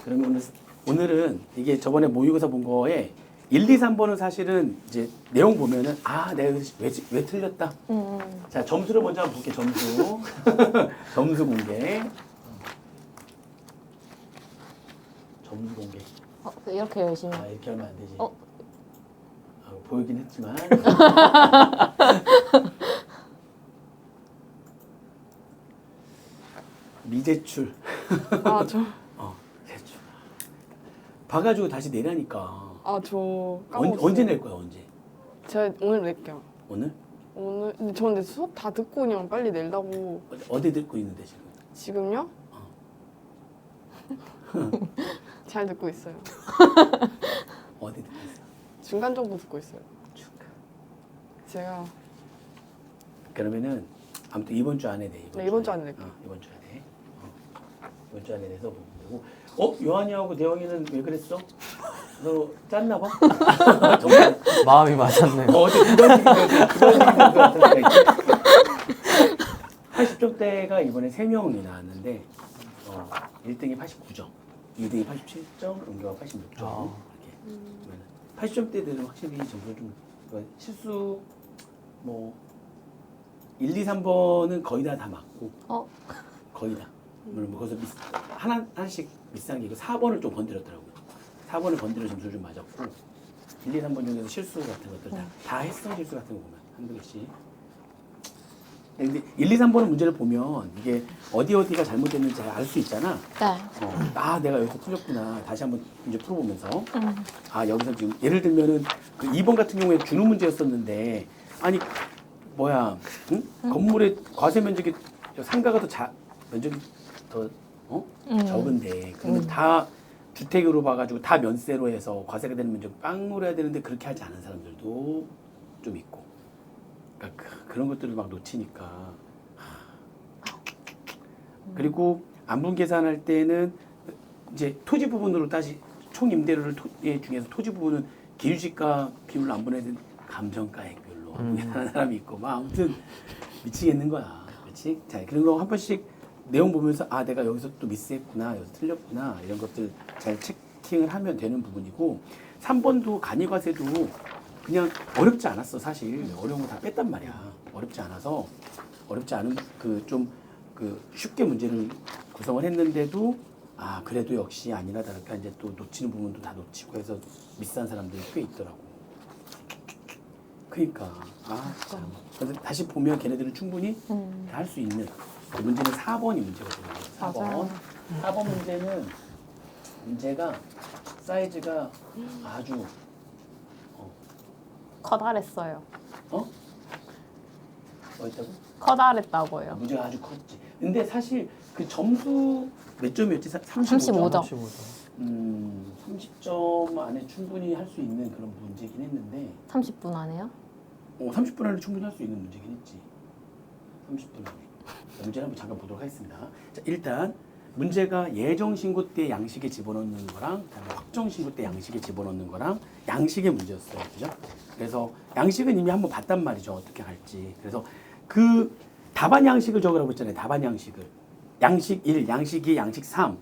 그러면 오늘은 이게 저번에 모의고사 본 거에 1, 2, 3번은 사실은 이제 내용 보면은 아 내가 왜 틀렸다. 자 점수를 먼저 한번 볼게. 점수 점수 공개. 점수 공개. 이렇게 열심히. 아 이렇게 하면 안 되지. 어? 아, 보이긴 했지만. 미제출. 제출. 봐가지고 다시 내라니까. 저 까먹었어요. 언제 낼 거야 언제? 제가 오늘 낼게요. 오늘? 오늘 근데 저 근데 수업 다 듣고 그냥 빨리 내려고. 어디 듣고 있는데 지금? 지금요? 잘 듣고 있어요. 어디 듣고 있어? 중간 정도 듣고 있어요. 축하. 제가 그러면은 아무튼 이번 주 안에 내. 네, 이번 주 안에 낼게요. 이번 주 안에. 이번 주 안에 내서 보면 되고. 요한이하고 대영이는 왜 그랬어? 너 짰나 봐? 정말. 마음이 맞았네요. 어제 그런 얘기 같은데. 80점대가 이번에 3명이 나왔는데 1등이 89점, 2등이 87점, 은교가 86점. 이렇게. 80점대들은 확실히 점수를 좀 실수 뭐 1, 2, 3번은 거의 다 맞고 거의 다. 물론 뭐 거기서 하나씩 비싼 게 이거 4번을 좀 건드렸더라고요. 4번을 건드려 점수를 좀 맞았고 1, 2, 3번 중에서 실수 같은 것들 다 했어. 실수 같은 거 보면 한두 개씩. 근데 1, 2, 3번은 문제를 보면 이게 어디가 잘못됐는지 잘 알 수 있잖아. 네. 내가 여기서 틀렸구나. 다시 한번 문제 풀어보면서 여기서 지금 예를 들면은 그 2번 같은 경우에 준우 문제였었는데 아니 뭐야 건물의 과세 면적이 상가가 더 면적이 더 적은데 그러면 다 주택으로 봐가지고 다 면세로 해서 과세가 되는 면적 빵으로 해야 되는데 그렇게 하지 않은 사람들도 좀 있고 그러니까 그런 것들을 막 놓치니까 그리고 안분 계산할 때는 이제 토지 부분으로 다시 총 임대료를 중에서 토지 부분은 기유지가 비율로 안 보내는 감정가액별로 계산하는 사람이 있고 막 아무튼 미치겠는 거야. 그렇지? 자, 그런 거 한 번씩 내용 보면서 내가 여기서 또 미스했구나, 여기서 틀렸구나 이런 것들 잘 체킹을 하면 되는 부분이고 3번도 간이과세도 그냥 어렵지 않았어. 사실 어려운 거 다 뺐단 말이야. 어렵지 않은 쉽게 문제를 구성을 했는데도 그래도 역시 아니나 다를까 이제 또 놓치는 부분도 다 놓치고 해서 미스한 사람들이 꽤 있더라고. 그러니까 그래서 다시 보면 걔네들은 충분히 다 할 수 있는 그 문제는 4번이 문제거든요. 4번. 맞아요. 4번 문제는 문제가 사이즈가 아주 커다랬어요. 있다고? 커다랬다고요. 문제가 아주 컸지. 근데 사실 그 점수 몇 점이었지? 35점. 30점 안에 충분히 할 수 있는 그런 문제긴 했는데 30분 안에요? 30분 안에 충분히 할 수 있는 문제긴 했지. 30분 안에. 문제를 한번 잠깐 보도록 하겠습니다. 자, 일단 문제가 예정 신고 때 양식에 집어넣는 거랑 확정 신고 때 양식에 집어넣는 거랑 양식의 문제였어요. 그죠? 그래서 양식은 이미 한번 봤단 말이죠. 어떻게 할지. 그래서 그 답안 양식을 적으라고 했잖아요. 답안 양식을. 양식 1, 양식 2, 양식 3.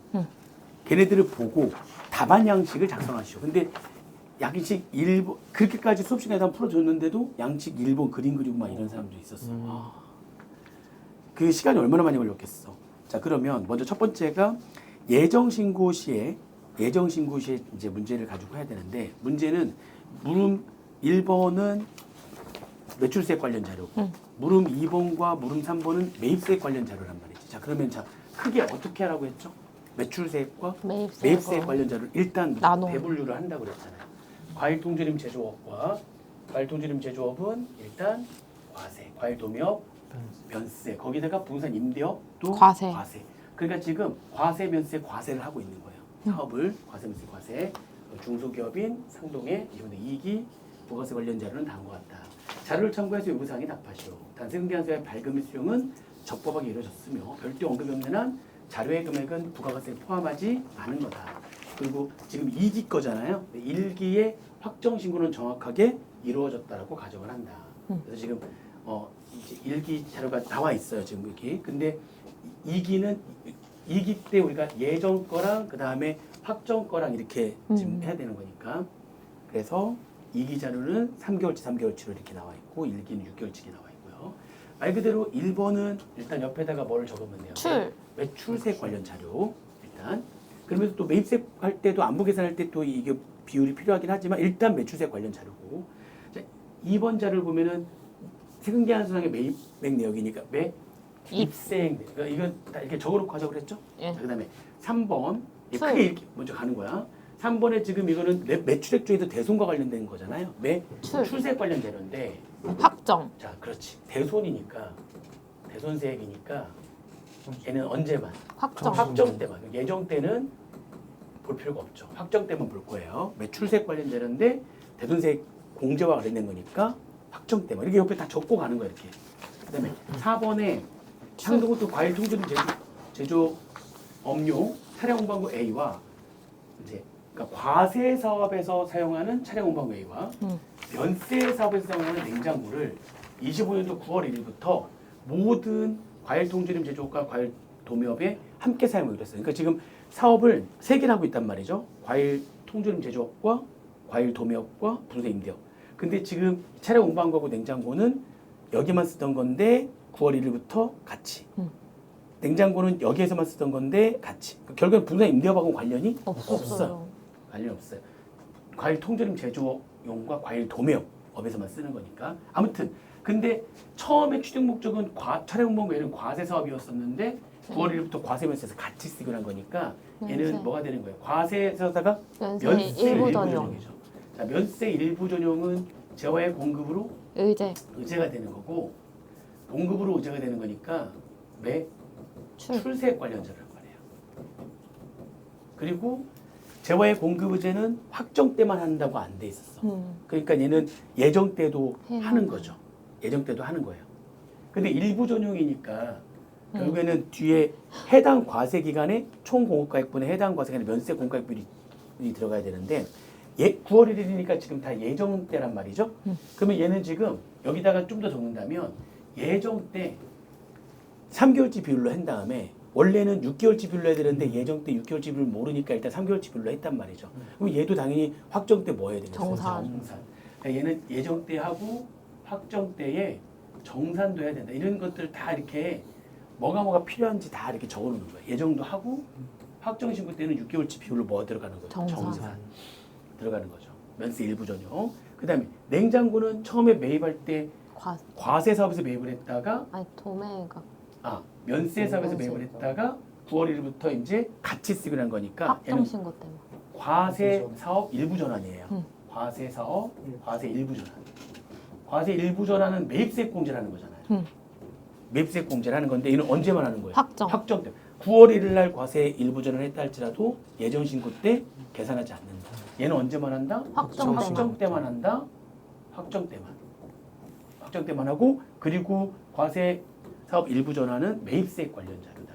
걔네들을 보고 답안 양식을 작성하시오. 근데 양식 1번 그렇게까지 수업 시간에 다 풀어줬는데도 양식 1번 그림 그리고 막 이런 사람도 있었어. 그 시간이 얼마나 많이 걸렸겠어. 자, 그러면 먼저 첫 번째가 예정 신고 시에 이제 문제를 가지고 해야 되는데 문제는 물음 1번은 매출세액 관련 자료고 물음 2번과 물음 3번은 매입세액 관련 자료란 말이지. 자, 그러면 크게 어떻게 하라고 했죠? 매출세액과 매입세액 관련 자료를 일단 배분류를 한다고 그랬잖아요. 과일통조림 제조업과 과일통조림 제조업은 일단 과세, 과일도매업, 면세, 거기다가 부동산 임대업도 과세. 그러니까 지금 과세, 면세, 과세를 하고 있는 거예요. 사업을 과세, 면세, 과세. 중소기업인 상동의 이번에 이익이 부가세 관련 자료는 다음과 같다. 자료를 참고해서 요구사항에 답하시오. 단세금계산서의 발급일 수용은 적법하게 이루어졌으며 별도 언급이 없는 한 자료의 금액은 부가가세에 포함하지 않은 거다. 그리고 지금 2기 거잖아요. 1기의 확정 신고는 정확하게 이루어졌다라고 가정을 한다. 그래서 지금 이제 1기 자료가 나와 있어요. 지금 여기. 근데 2기는 2기 때 우리가 예정 거랑 그 다음에 확정 거랑 이렇게 지금 해야 되는 거니까 그래서 2기 자료는 3개월치, 3개월치로 이렇게 나와 있고 1기는 6개월치로 나와 있고요. 말 그대로 1번은 일단 옆에다가 뭐를 적으면 돼요? 출. 매출세 관련 자료 일단 그러면서 또 매입세 할 때도 안부 계산할 때 또 이게 비율이 필요하긴 하지만 일단 매출세 관련 자료고 자, 2번 자료를 보면은 세금계산서상의 매입액 내역이니까 매입세액 내역 그러니까 이건 다 이렇게 적어놓고 하자고 그랬죠? 예. 자, 그다음에 3번 출. 크게 이렇게 먼저 가는 거야. 3번에 지금 이거는 매출액 중에서 대손과 관련된 거잖아요. 출. 매출세 관련 자료인데 확정. 자 그렇지 대손이니까 대손세액이니까 얘는 언제만 확정. 확정 때만 예정 때는 볼 필요가 없죠. 확정 때만 볼 거예요. 매출세 관련 자료인데 대손세액 공제와 관련된 거니까 확정 때만 이렇게 옆에 다 적고 가는 거예요. 이렇게. 그다음에 4번에 상도고도 과일 통조림 제조 업용 차량 운반구 A와 이제 그러니까 과세 사업에서 사용하는 차량 운반구 A와 면세 사업에서 사용하는 냉장고를 25년도 9월 1일부터 모든 과일 통조림 제조업과 과일 도매업에 함께 사용하기로 했어요. 그러니까 지금 사업을 3개를 하고 있단 말이죠. 과일 통조림 제조업과 과일 도매업과 부동산 임대업. 근데 지금 차량 운반구하고 냉장고는 여기만 쓰던 건데 9월 1일부터 같이. 냉장고는 여기에서만 쓰던 건데 같이. 그러니까 결국엔 부동산 임대업하고 관련이 없어요. 관련 없어요. 과일 통조림 제조용과 과일 도매업에서만 쓰는 거니까. 아무튼 근데 처음에 취득 목적은 차량 운반구 얘는 과세 사업이었었는데 9월 1일부터 과세 면세에서 같이 쓰기로 한 거니까 얘는 면세. 뭐가 되는 거예요? 과세에서다가 면세 면세 일부 일부 전용. 전용이죠. 자, 면세 일부 전용은 재화의 공급으로 의제. 의제가 되는 거고 공급으로 의제가 되는 거니까 출. 출세 관련 자료란 말이에요. 그리고 재화의 공급 의제는 확정 때만 한다고 안 돼 있었어. 그러니까 얘는 예정 때도 하는 거죠. 예정 때도 하는 거예요. 근데 일부 전용이니까 결국에는 뒤에 해당 과세 기간에 총 공급가액분에 해당 과세 기간에 면세 공급가액분이 들어가야 되는데 9월 1일이니까 지금 다 예정 때란 말이죠. 그러면 얘는 지금 여기다가 좀 더 적는다면 예정 때 3개월치 비율로 한 다음에 원래는 6개월치 비율로 해야 되는데 예정 때 6개월치 비율 모르니까 일단 3개월치 비율로 했단 말이죠. 그럼 얘도 당연히 확정 때 뭐 해야 되겠어요? 정산. 그러니까 얘는 예정 때 하고 확정 때에 정산도 해야 된다. 이런 것들 다 이렇게 뭐가 필요한지 다 이렇게 적어놓는 거예요. 예정도 하고 확정 신고 때는 6개월치 비율로 뭐 들어가는 거예요? 정산. 들어가는 거죠. 면세 일부 전용. 그다음에 냉장고는 처음에 매입할 때 과세 사업에서 매입을 했다가 아니 도매가 면세 사업에서 면세. 매입을 했다가 9월 1일부터 이제 같이 쓰기로 한 거니까 확정 얘는 신고 때문에. 과세 사업 일부 전환이에요. 응. 과세 사업 과세 일부 전환. 과세 일부 전환은 매입세 공제라는 거잖아요. 응. 매입세 공제를 하는 건데 얘는 언제만 하는 거예요? 확정. 확정 때. 9월 1일 날 과세 일부 전환을 했다 할지라도 예정 신고 때 계산하지 않는다. 얘는 언제만 한다? 확정 확정 때만 한다. 확정 때만. 확정 때만 하고 그리고 과세 사업 일부 전환은 매입세 관련 자료다.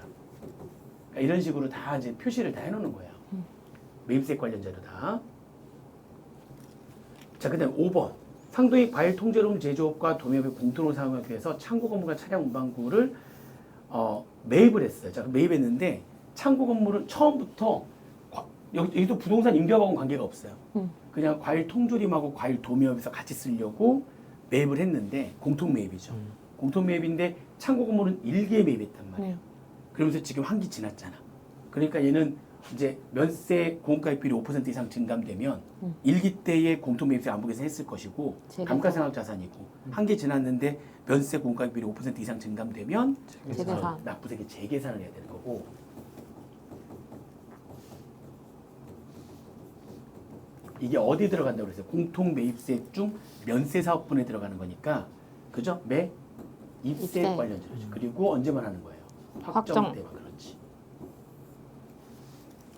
그러니까 이런 식으로 다 이제 표시를 다 해놓는 거예요. 매입세 관련 자료다. 자, 그다음 5번. 상도의 과일 통조림 제조업과 도매업의 공통으로 사용하기 위해서 창고 건물과 차량 운반구를 매입을 했어요. 자, 매입했는데 창고 건물은 처음부터 여기도 부동산 임대업하고는 관계가 없어요. 그냥 과일 통조림하고 과일 도매업에서 같이 쓰려고 매입을 했는데 공통 매입이죠. 공통 매입인데 창고 건물은 1기에 매입했단 말이에요. 그러면서 지금 한기 지났잖아. 그러니까 얘는 이제 면세 공급가액 비율이 5% 이상 증감되면 1기 때의 공통 매입세 안보계산 했을 것이고 재계산. 감가상각 자산이고 한기 지났는데 면세 공급가액 비율이 5% 이상 증감되면 재계산. 납부세액 재계산을 해야 되는 거고 이게 어디 들어간다고 그랬어요? 공통 매입세액 중 면세 사업분에 들어가는 거니까 그죠? 매입세 입세. 관련 자료죠. 그리고 언제만 하는 거예요? 확정 확정. 때만 그렇지.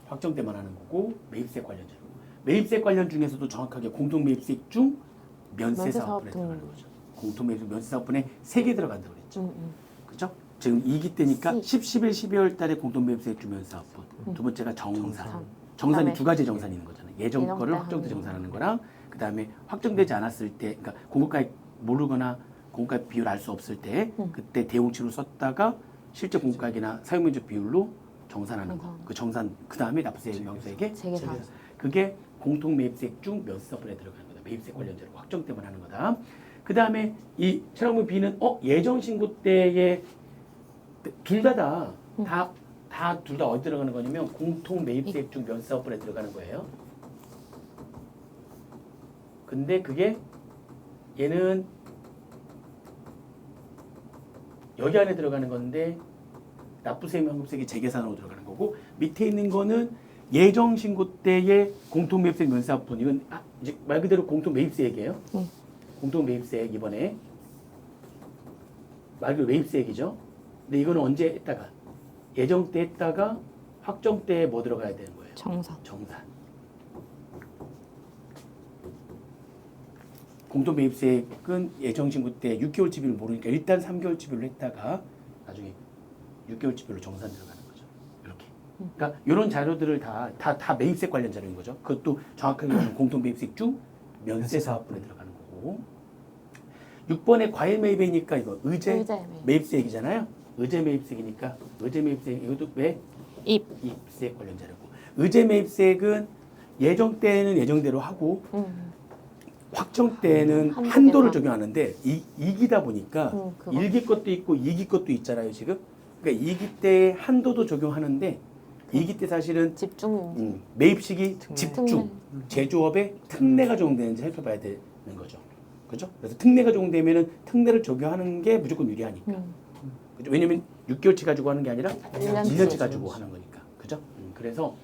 확정 때만 하는 거고 매입세 관련 자료. 매입세 관련 중에서도 정확하게 공통 매입세액 중 면세 면세 사업분에 사업분. 들어가는 거죠. 공통 매입세 면세 사업분에 3개 들어간다고 그랬죠. 응. 그죠? 지금 2기 때니까 10, 11, 12월 달에 공통 매입세액 중 면세 사업분. 두 번째가 정산. 정산이 그다음에 두 가지 정산이 있는 거잖아요. 예정 예정 거를 때 확정 때 하는 정산하는 거랑 그다음에 확정되지 않았을 때 그러니까 공급가액 모르거나 공급가액 비율 알 수 없을 때 그때 대용치로 썼다가 실제 공급가액이나 사용면적 비율로 정산하는 거. 정산. 그 정산 그 다음에 납부세 명세액의 재계산. 그게 공통 매입세액 중 면세서분에 들어가는 거다. 매입세 관련제로 확정 때문에 하는 거다. 그 다음에 이 차량분 B는 예정 신고 때에 둘 다 둘 다 어디 들어가는 거냐면 공통 매입세액 중 면세서분에 들어가는 거예요. 근데 그게 얘는 여기 안에 들어가는 건데 납부세 명세액이 재계산으로 들어가는 거고 밑에 있는 거는 예정 신고 때의 공통 매입세액 면세합분 이건 이제 말 그대로 공통 매입세액이에요. 공통 매입세액 이번에 말 그대로 매입세액이죠. 근데 이거는 언제 했다가 예정 때 했다가 확정 때에 뭐 들어가야 되는 거예요? 정산. 정산. 공통 매입세액은 예정 신고 때 6개월 지비를 모르니까 일단 3개월 지비로 했다가 나중에 6개월 지비로 정산 들어가는 거죠. 이렇게. 그러니까 이런 자료들을 다 매입세 관련 자료인 거죠. 그것도 정확하게 말하면 공통 매입세액 중 면세 사업분에 들어가는 거고. 6번에 과일 매입이니까 이거 의제 매입세액이잖아요. 의제 매입세액이니까 의제 매입세액 이것도 왜? 입세액 관련 자료고. 의제 매입세액은 예정 때는 예정대로 하고 확정 때는 한도를 적용하는데 이기다 보니까 그거. 1기 것도 있고 2기 것도 있잖아요 지금. 그러니까 2기 때 한도도 적용하는데 2기 때 사실은 집중. 매입시기 집중 특례. 제조업에 특례가 적용되는지 살펴봐야 되는 거죠. 그죠? 그래서 특례가 적용되면은 특례를 적용하는 게 무조건 유리하니까. 그죠? 왜냐면 6개월치 가지고 하는 게 아니라 1년치 가지고 하는 거니까. 그죠? 그래서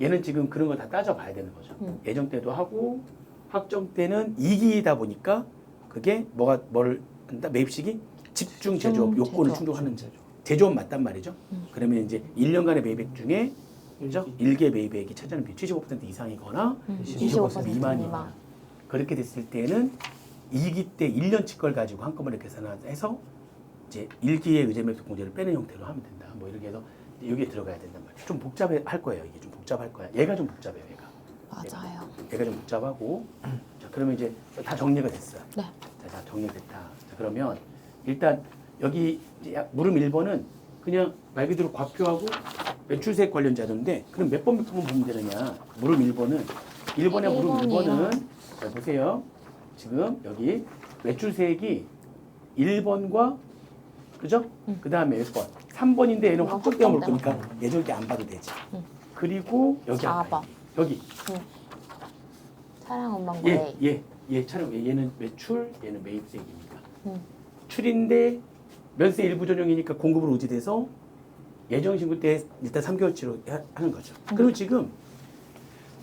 얘는 지금 그런 거 다 따져봐야 되는 거죠. 예정 때도 하고 확정 때는 2기이다 보니까 그게 뭐를 한다? 매입시기 집중 제조업 요건을 충족하는 제조업 맞단 말이죠. 그러면 이제 1년간의 매입액 중에 그죠? 1개 매입액이 차지하는 비율 75% 이상이거나 25% 미만이거나 그렇게 됐을 때는 2기 때 1년치 걸 가지고 한꺼번에 계산해서 이제 1기의 의제 매입 공제를 빼는 형태로 하면 된다. 뭐 이렇게 해서 여기에 들어가야 된단 말이에요. 좀 복잡할 거예요. 이게 좀 복잡할 거야. 얘가 좀 복잡해요. 맞아요. 얘가 좀 복잡하고 자 그러면 이제 다 정리가 됐어요. 네. 자, 다 정리됐다. 자 그러면 일단 여기 이제 물음 1번은 그냥 말 그대로 과표하고 매출세액 관련 자료인데 그럼 몇 번만 보면 되느냐. 물음 1번은 1번에 물음 1번은 자, 보세요. 지금 여기 매출세액이 1번과 그죠? 그 다음에 몇 번? 3번인데 얘는 확정되어 올 거니까 예절 때 안 봐도 되지. 그리고 여기 4번. 여기 차량 운반고 A. 얘 촬영 얘는 매출, 얘는 매입세액이니까. 출인데 면세 일부 전용이니까 공급으로 우지돼서 예정 신고 때 일단 3개월치로 하는 거죠. 그리고 지금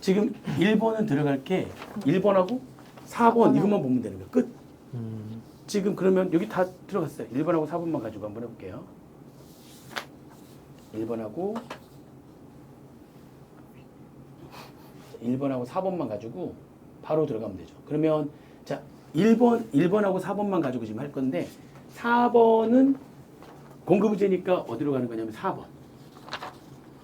1번은 들어갈 게 1번하고 4번 이것만 보면 되는 거예요. 끝. 지금 그러면 여기 다 들어갔어요. 1번하고 4번만 가지고 한번 해볼게요. 1번하고 4번만 가지고 바로 들어가면 되죠. 그러면 자 1번하고 4번만 가지고 지금 할 건데 4번은 공급부재니까 어디로 가는 거냐면 4번.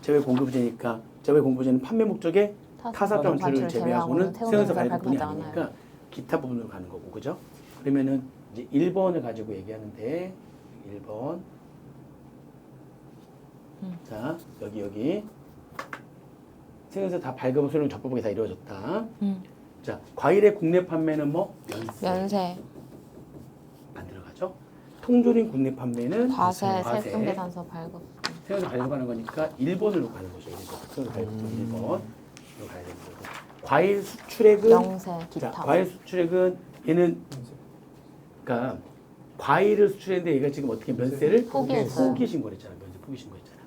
제외 공급부재는 판매 목적에 타사 단추를 제외하고는 세운서 발급분이 아니니까 기타 부분으로 가는 거고 그죠? 그러면은 이제 1번을 가지고 얘기하는데 1번 자 여기 세운서 다 발급은 소량 적법하게 다 이루어졌다. 자 과일의 국내 판매는 뭐 면세. 안 들어가죠? 통조림 국내 판매는 과세. 세금계산서 발급. 세운서 발급하는 거니까 1번으로 가는 거죠. 1번. 세운서 발급 1번으로 가야 되는 거고. 과일 수출액은 영세. 기타. 자, 과일 수출액은 얘는 그러니까 과일을 수출했는데 얘가 지금 어떻게 면세를 포기했어요. 포기 신고했잖아. 면세 포기 신고했잖아.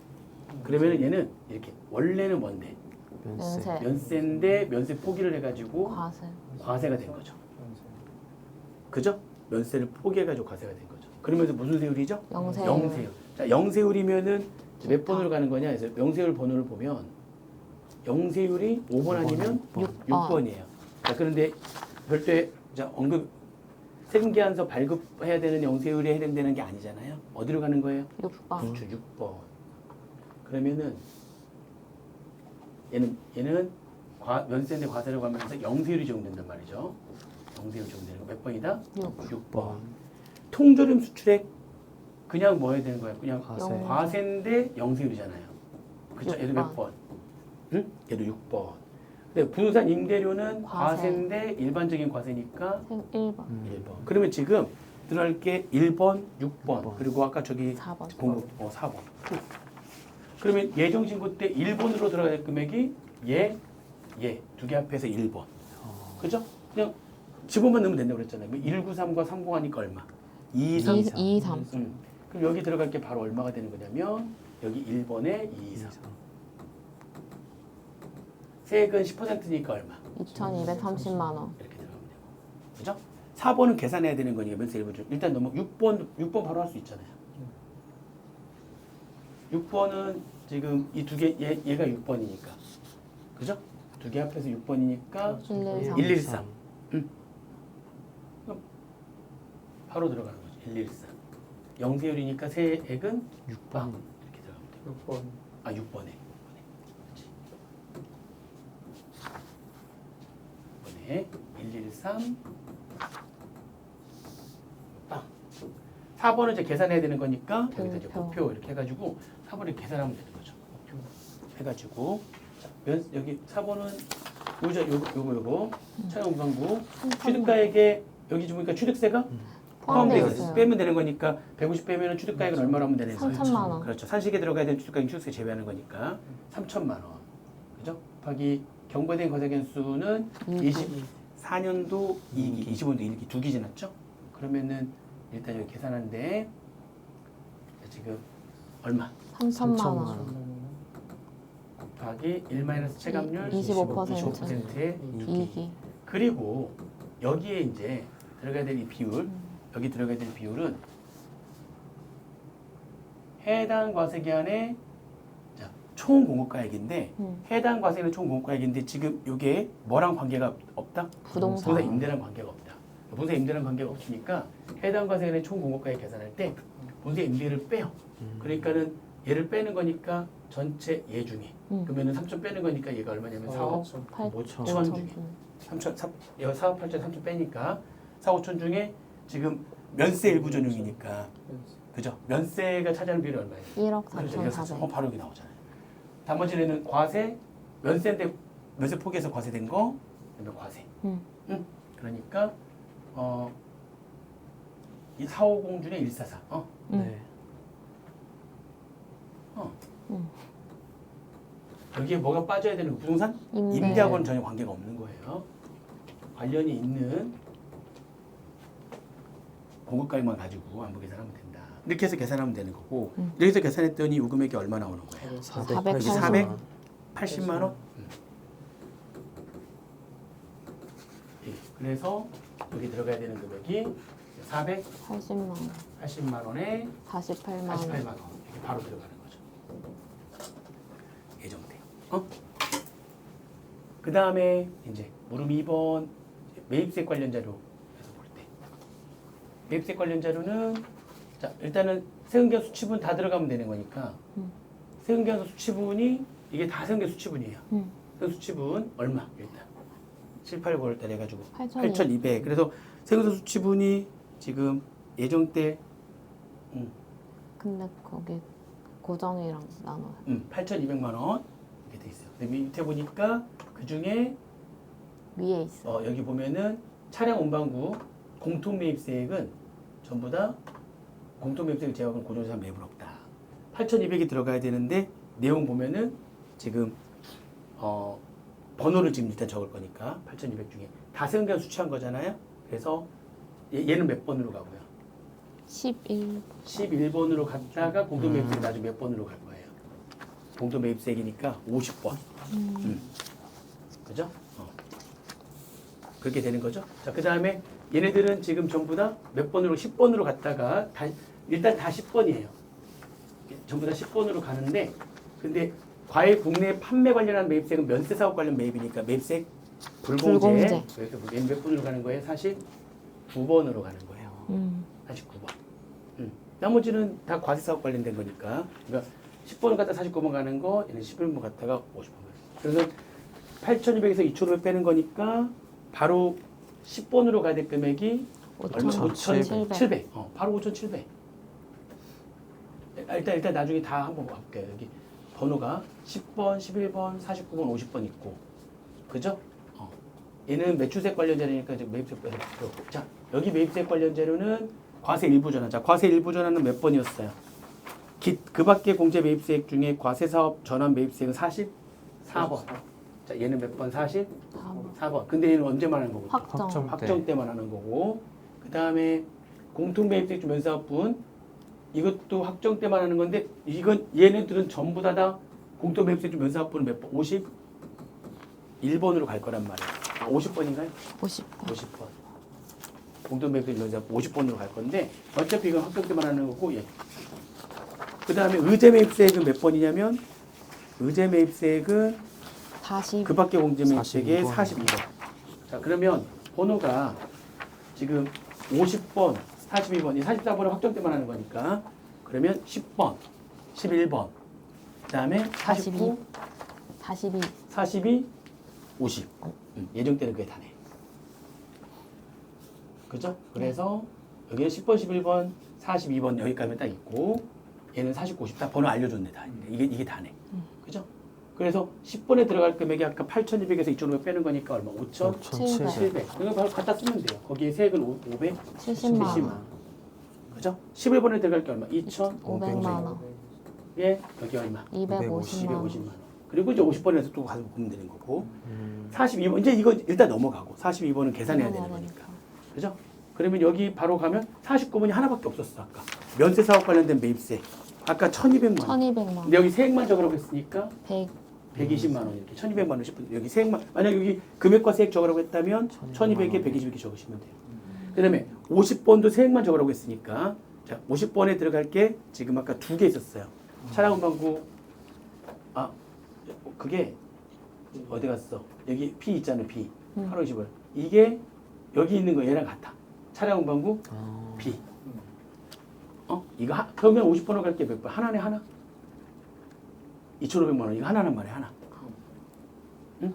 그러면은 얘는 이렇게 원래는 뭔데? 면세. 면세인데 면세 포기를 해가지고 과세. 과세가 된 거죠. 그죠? 면세를 포기해가지고 과세가 된 거죠. 그러면서 무슨 세율이죠? 영세율. 영세율. 자, 영세율이면은 몇 번으로 가는 거냐? 그래서 영세율 번호를 보면 영세율이 5번 아니면 6번이에요. 자, 그런데 별도의 자, 세금계산서 발급해야 되는 영세율에 해당되는 게 아니잖아요. 어디로 가는 거예요? 6번. 수출 6번. 그러면은 얘는 면세인데 과세라고 하면서 영세율이 적용된단 말이죠. 영세율 적용되는 거 몇 번이다? 6번. 통조림 수출액 그냥 뭐 해야 되는 거야? 그냥 과세. 과세인데 영세율이잖아요. 그쵸? 얘도 6번. 몇 번? 응? 얘도 6번. 근데 부동산 임대료는 과세. 과세인데 일반적인 과세니까 1번. 1번. 그러면 지금 들어갈 게 1번, 6번, 6번. 그리고 아까 저기 4번. 4번. 그러면 예정신고 때 1번으로 들어갈 금액이 두 개 합해서 1번. 그죠? 그냥 지분만 넣으면 된다고 그랬잖아요. 193과 30 하니까 얼마? 2, 3. 2, 3. 그럼 여기 들어갈 게 바로 얼마가 되는 거냐면 여기 1번에 2, 3. 세액은 10%니까 얼마? 2,230만 원. 이렇게 들어가면 되고. 그죠? 4번은 계산해야 되는 거니까 면세 일부 중 일단 넘어 6번 바로 할 수 있잖아요. 6번은 지금 이 두 개 얘가 6번이니까. 그죠? 두 개 합해서 6번이니까 113. 113. 그럼 바로 들어가는 거죠. 113. 영세율이니까 세액은 6번. 이렇게 들어가면 돼요. 6번. 아 6번에. 6번에 113 빵. 4번은 이제 계산해야 되는 거니까 여기서 이제 목표. 목표 이렇게 해가지고 4번을 계산하면 되는 거죠. 목표 해가지고 자, 여기 4번은 요거 차용광부 취득가액에 여기 보니까 취득세가 포함되어 포함되어 있어요. 빼면 되는 거니까 150 빼면은 취득가액은 얼마로 하면 되는 거예요? 3천만 원. 그렇죠. 산식에 들어가야 되는 취득가액 취득세 제외하는 거니까 3천만 원. 그죠? 곱하기 경과된 과세견수는 24년도 2기, 25년도 1기 2기 지났죠? 그러면은 일단 여기 계산한데 지금 얼마? 3천만 원. 곱하기 1 체감률 25%. 25%의 2기. 그리고 여기에 이제 들어가야 될 이 비율 여기 들어가야 될 비율은 해당 과세기한의 총 공급가액인데 해당 과세는 총 공급가액인데 지금 이게 뭐랑 관계가 없다? 부동산. 부동산 임대랑 관계가 없다. 부동산 임대랑 관계가 없으니까 해당 과세는 총 공급가액 계산할 때 부동산 임대를 빼요. 그러니까는 얘를 빼는 거니까 전체 얘 중에 그러면은 3천 빼는 거니까 얘가 얼마냐면 4억 5천 중에 3천 얘가 4억 8천 3천 빼니까 4억 5천 중에 지금 면세 일부 전용이니까 그죠? 면세가 차지하는 비율이 얼마예요? 1억 그렇죠. 4,400. 바로 여기 나오잖아요. 나머지는 과세, 면세인데 면세 포기해서 과세된 거, 그다음에 과세. 그러니까 이 450 중에 144. 네. 여기에 뭐가 빠져야 되는 거? 부동산? 임대. 임대하고는 전혀 관계가 없는 거예요. 관련이 있는 공급가액만 가지고 안부 계산하면 된다. 이렇게 해서 계산하면 되는 거고 이렇게 해서 계산했더니 요금액이 얼마 나오는 거예요? 480만 원? 예, 그래서 여기 들어가야 되는 금액이 80만 원. 480만 원에 48만 48만 원. 원 이렇게 바로 들어가는 거죠. 예정돼. 그 다음에 이제 물음 2번 매입세 관련 자료에서 볼 때 매입세 관련 자료는 자 일단은 세금계산 수치분 다 들어가면 되는 거니까 세금계산 수치분이 이게 다 세금계산 수치분이에요. 세금 수치분 얼마 일단 7, 8, 9월 달 해가지고 8,200. 그래서 세금계산 수치분이 지금 예정 때 근데 거기 고정이랑 나눠요. 8,200만 원 이렇게 돼 있어요. 근데 밑에 보니까 그 중에 위에 있어. 여기 보면은 차량 운반구 공통 매입세액은 전부 다 공통 매입세액 제외하고는 고정자산 매입은 없다. 8,200이 들어가야 되는데 내용 보면은 지금 번호를 지금 일단 적을 거니까 8,200 중에 다 세금계산 수취한 거잖아요. 그래서 얘는 몇 번으로 가고요? 11. 11번으로 갔다가 공동 매입세액 나중에 몇 번으로 갈 거예요? 공동 매입세액이니까 50번. 그죠? 그렇게 되는 거죠. 자, 그 다음에 얘네들은 지금 전부 다 몇 번으로 10번으로 갔다가 일단 다 10번이에요. 전부 다 10번으로 가는데 근데 과일 국내 판매 관련한 매입세액은 면세 사업 관련 매입이니까 매입세액 불공제. 얘는 몇 번으로 가는 거예요? 49번으로 가는 거예요. 49번. 나머지는 다 과세 사업 관련된 거니까. 그러니까 10번을 갔다 49번 가는 거, 얘는 11번 갔다가 50번 가는 거. 그래서 8,200에서 2,500 빼는 거니까 바로 10번으로 가야 될 금액이 얼마? 5,700. 바로 5,700. 일단 나중에 다 한번 볼게요. 여기 번호가 10번, 11번, 49번, 50번 있고, 그죠? 얘는 매출세 관련 자료니까 이제 매입세 빼서 필요 없고. 자, 여기 매입세 관련 자료는 과세 일부 전환. 자, 과세 일부 전환은 몇 번이었어요? 그 밖의 공제 매입세액 중에 과세 사업 전환 매입세액은 44번. 자, 얘는 몇 번? 44번. 근데 얘는 언제 말하는 거고? 확정. 확정 때만 하는 거고. 그 다음에 공통 매입세액 중 면사업분 이것도 확정 때만 하는 건데 이건 얘네들은 전부 다 공통 매입세액 중 면사업분은 몇 번? 51번으로 갈 거란 말이에요. 50번인가요? 50번. 50번. 공통 매입세액 중 면사업분 50번으로 갈 건데 어차피 이건 확정 때만 하는 거고 예. 그 다음에 의제 매입세액은 몇 번이냐면 의제 매입세액은 40. 그 밖에 공제 매입세액의 42번. 42번. 자, 그러면 번호가 지금 50번, 42번, 이 44번은 확정 때만 하는 거니까 그러면 10번, 11번, 그 다음에 49, 42. 42, 50. 예정 때는 그게 다네. 그죠? 그래서 여기는 10번, 11번, 42번 여기까지만 딱 있고 얘는 49, 50. 다 번호 알려줬네. 다. 이게 다네. 그죠? 그래서 10번에 들어갈 금액이 아까 8,200에서 2,500 빼는 거니까 얼마? 5,700. 700. 이거 바로 갖다 쓰면 돼요. 거기에 세액은 70만 570만. 원. 그죠? 11번에 들어갈 게 얼마? 500만 원. 예, 여기 얼마? 250만 원. 250만 원. 그리고 이제 50번에서 또 가서 보면 되는 거고. 42번 이제 이거 일단 넘어가고 42번은 계산해야 되는 거니까. 그죠? 그러면 여기 바로 가면 49번이 하나밖에 없었어 아까. 면세 사업 관련된 매입세. 아까 1,200만 원. 1,200만 원. 근데 여기 세액만 적으라고 했으니까 100. 120만 원 이렇게 1,200만 원 10분 여기 세액만 만약 여기 금액과 세액 적으라고 했다면 1,200에 120 이렇게 적으시면 돼요. 그다음에 50번도 세액만 적으라고 했으니까 자 50번에 들어갈 게 지금 아까 두 개 있었어요. 차량운반구 그게 어디 갔어? 여기 P 있잖아요. P 8월 20월 이게 여기 있는 거 얘랑 같아. 차량운반구 P 이거 그러면 50번으로 갈 게 몇 번? 하나네 하나? 2,500만 원 이거 하나란 말이야 하나. 응?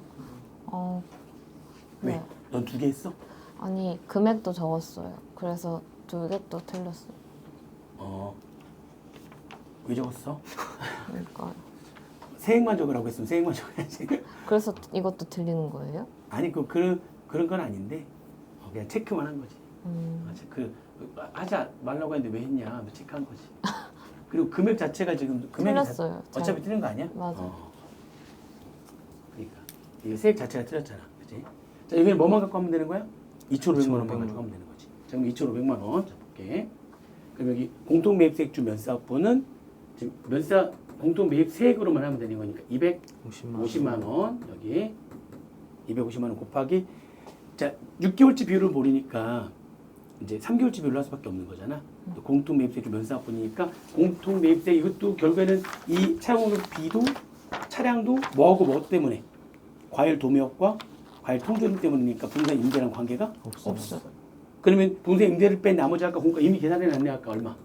왜? 네. 넌 두 개 했어? 아니 금액도 적었어요. 그래서 두 개 또 틀렸어요. 왜 적었어? 그러니까 세액만 적으라고 했으면 세액만 적어야지. 그래서 이것도 틀리는 거예요? 아니 그런 건 아닌데 그냥 체크만 한 거지. 하지 말라고 했는데 왜 했냐? 뭐 체크한 거지. 그리고 금액 자체가 지금 금액이 틀렸어요. 어차피 틀린 거 아니야? 맞아. 그러니까 이게 세액 자체가 틀렸잖아, 그렇지? 자 여기는 뭐만 갖고 하면 되는 거야? 2,500만 원만 가지고 하면 되는 거지. 자 그럼 2,500만 원 잡을게. 그럼 여기 공통 매입세액 주 면사업분은 지금 면사 공통 매입세액으로만 하면 되는 거니까 250만 원 여기 250만 원 곱하기 자 6개월치 비율을 모르니까 이제 3개월치 비율로 할 수밖에 없는 거잖아. 공통 매입세 주 면사업분이니까 공통 매입세 이것도 결국에는 이 차량으로 B도 차량도 뭐하고 뭐 때문에 과일 도매업과 과일 통조림 때문이니까 분산 임대랑 관계가 없어. 그러면 분산 임대를 뺀 나머지 아까 공가 이미 계산해 놨네 아까 얼마?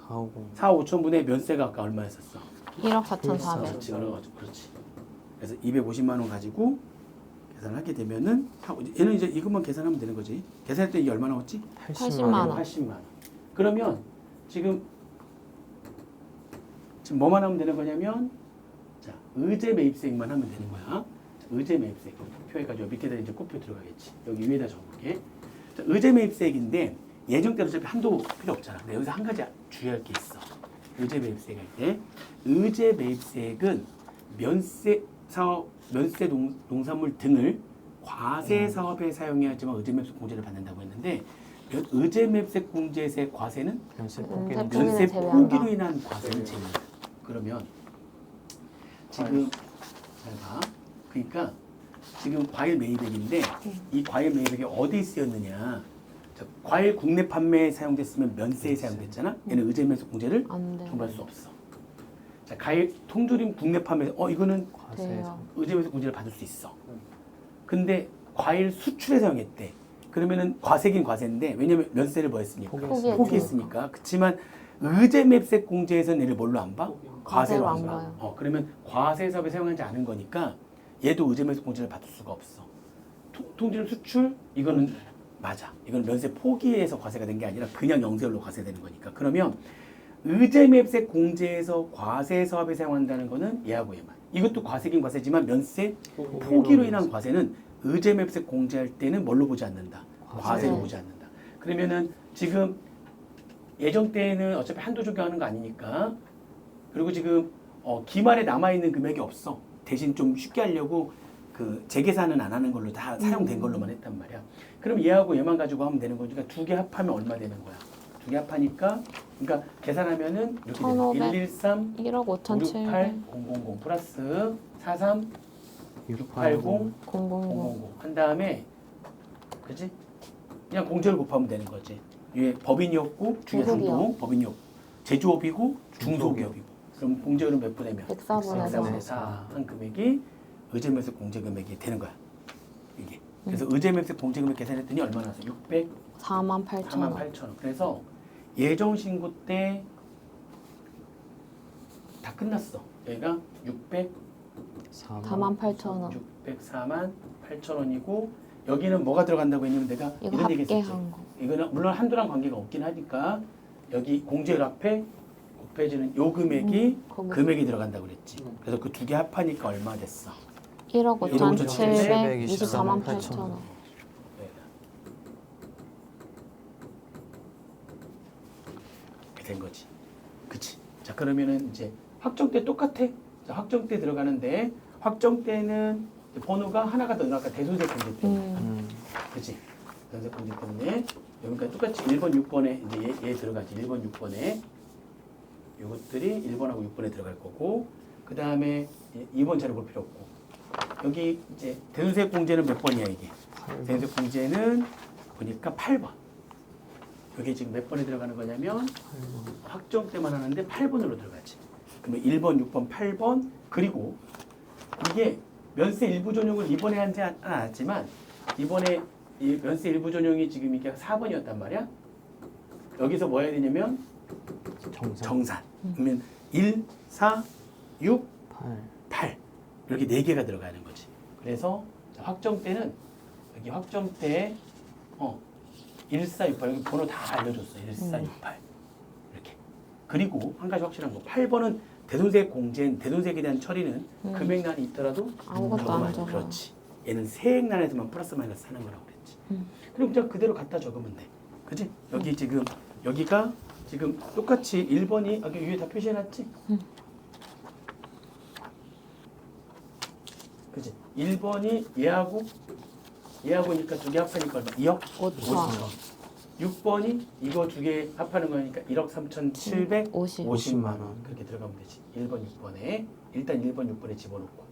4억 5천 분의 면세가 아까 얼마였었어? 1억 4,400. 그렇지, 그렇지. 그래서 250만 원 가지고 계산을 하게 되면은 얘는 이제 이것만 계산하면 되는 거지. 계산할 때 이게 얼마 나왔지? 80만 원. 80만 원. 그러면 지금 뭐만 하면 되는 거냐면 자 의제 매입세액만 하면 되는 거야. 자, 의제 매입세액 표에까지 밑에다 이제 꽃표 들어가겠지. 여기 위에다 적어볼게. 자, 의제 매입세액인데 예정대로 어차피 한도 필요 없잖아. 근데 여기서 한 가지 주의할 게 있어. 의제 매입세액 할 때 의제 매입세액은 면세 사업, 면세 농산물 등을 과세 사업에 사용해야 하지만 의제 매입세 공제를 받는다고 했는데 의제 매입세 공제세 과세는 면세 포기는 면세 제외한다. 포기로 인한 과세는 제외한다. 그러면 지금 잘 봐. 그러니까 지금 과일 매입액인데 이 과일 매입액이 어디에 쓰였느냐? 자, 과일 국내 판매에 사용됐으면 면세에 사용됐잖아. 얘는 의제 매입세 공제를 안 돼. 청구할 수 없어. 자, 과일 통조림 국내 판매 이거는 돼요. 의제 매입세 공제를 받을 수 있어. 근데 과일 수출에 사용했대. 그러면은 과세긴 과세인데 왜냐면 면세를 뭐 했으니까 포기했죠. 포기했으니까. 그렇지만 의제 매입세 공제에서는 얘를 뭘로 안 봐? 과세로 과세로 안 안 봐. 봐요. 그러면 과세 사업에 사용하지 않은 거니까 얘도 의제 매입세 공제를 받을 수가 없어. 통조림 수출 이거는 맞아. 이건 면세 포기해서 과세가 된 게 아니라 그냥 영세율로 과세되는 거니까. 그러면 의제매입세 공제에서 과세 사업에 사용한다는 거는 얘하고 얘만. 이것도 과세긴 과세지만 면세 포기로 인한 과세는 의제매입세 공제할 때는 뭘로 보지 않는다. 과세로 보지 않는다. 그러면은 지금 예정 때에는 어차피 한도 적용하는 거 아니니까. 그리고 지금 기말에 남아 있는 금액이 없어. 대신 좀 쉽게 하려고 그 재계산은 안 하는 걸로 다 사용된 걸로만 했단 말이야. 그럼 얘하고 얘만 가지고 하면 되는 거니까 두 개 합하면 얼마 되는 거야? 두 개 합하니까 그러니까 계산하면은 이렇게 되는 거야. 1500. 113 1억 5,700 568 000 플러스 43 680 000 000 한 다음에 그지? 그냥 공제를 곱하면 되는 거지. 위에 법인이었고 중에 중소기업. 중도 법인이었고 제조업이고 중소기업이고 그럼 공제율은 몇 분의 몇? 104분의 104분의 4 한 금액이 의제매입세 공제 금액이 되는 거야. 이게. 그래서 의제매입세 공제 금액 계산했더니 얼마 나왔어? 4만 8천 4만 원. 8천 원. 그래서 예정 신고 때 다 끝났어. 여기가 4만 8천 원. 604만 8천 원이고 여기는 뭐가 들어간다고 했냐면 내가 이거 이런 얘기 했었지. 합계한 거. 이거는 물론 한도랑 관계가 없긴 하니까 여기 공제율 앞에 곱해지는 요 금액이 거기 금액이 들어간다고 그랬지. 그래서 그 두 개 합하니까 얼마 됐어? 1억 5,700 5,724만 8천 원. 이렇게 된 거지. 그치? 자 그러면은 이제 확정때 똑같아. 자, 확정때 들어가는데 확정때는 번호가 하나가 더 나니까 대손세 공제 때문에. 그치? 대손세 공제 때문에 여기까지 똑같이 1번, 6번에 이제 얘 들어가지. 1번, 6번에 요것들이 1번하고 6번에 들어갈 거고 그 다음에 2번 자료 볼 필요 없고 여기 이제 대손세 공제는 몇 번이야 이게? 대손세 공제는 보니까 8번. 여기 지금 몇 번에 들어가는 거냐면 확정 때만 하는데 8번으로 들어가지. 그러면 1번, 6번, 8번 그리고 이게 면세 일부 전용을 이번에 한지 않았지만 이번에 이 면세 일부 전용이 지금 이게 4번이었단 말이야. 여기서 뭐 해야 되냐면 정산. 그러면 1, 4, 6, 8 이렇게 4개가 들어가는 거지. 그래서 확정 때는 여기 확정 때 1468 여기 번호 다 알려줬어. 1468 이렇게. 그리고 한 가지 확실한 거 8번은 대손세 공제는 대손세에 대한 처리는 금액란이 있더라도 아무것도 적으면 안 적어. 그렇지. 얘는 세액란에서만 플러스 마이너스 하는 거라고 그랬지. 그럼 그냥 그대로 갖다 적으면 돼. 그지? 여기 지금 여기가 지금 똑같이 1번이 여기 위에 다 표시해놨지? 그지? 1번이 얘하고니까 두 개 합하니까 얼마? 2억 5천. 6번이 이거 두 개 합하는 거니까 1억 3,750만 50. 원 그렇게 들어가면 되지. 1번 6번에 일단 1번 6번에 집어넣고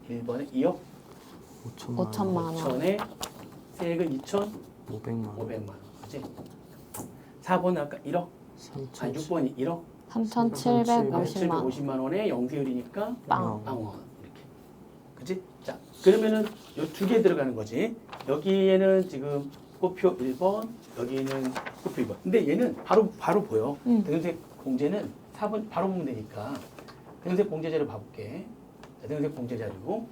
1번에 2억 5천만 원. 5천에 세액은 2,500만 원. 그지? 4번은 아까 1억 6번이 1억 3,750만 원. 750만 원에 영세율이니까 빵. 빵원 이렇게. 그지? 자, 그러면은 요 두 개 들어가는 거지. 여기에는 지금 꼬표 1번, 여기는 꼬표 2번. 근데 얘는 바로 보여. 대손세 공제는 4번 바로 보면 되니까. 대손세 공제 자료 봐볼게. 자, 대손세 공제 자료.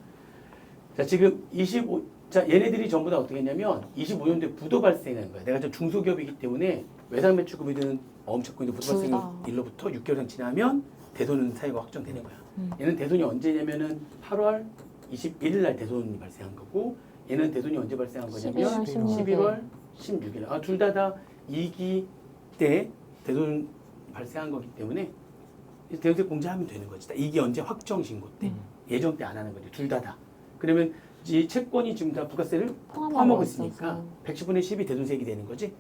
자, 지금 25. 자, 얘네들이 전부 다 어떻게 했냐면 25년도에 부도 발생한 거야. 내가 저 중소기업이기 때문에 외상 매출금이든 어음채권이든 부도 둘 다. 발생 일로부터 6개월 이상 지나면 대손 사유가 확정되는 거야. 얘는 대손이 언제냐면은 8월 21일 날 대손이 발생한 거고 얘는 대손이 언제 발생한 거냐면 11월 11월 16일. 둘 다 2기 때 대손 발생한 거기 때문에 대손세 공제하면 되는 거지. 2기 언제 확정 신고 때. 예정 때 안 하는 거지. 둘 다. 그러면 이 채권이 지금 다 부가세를 포함하고 있으니까 110분의 10이 대손세액이 되는 거지.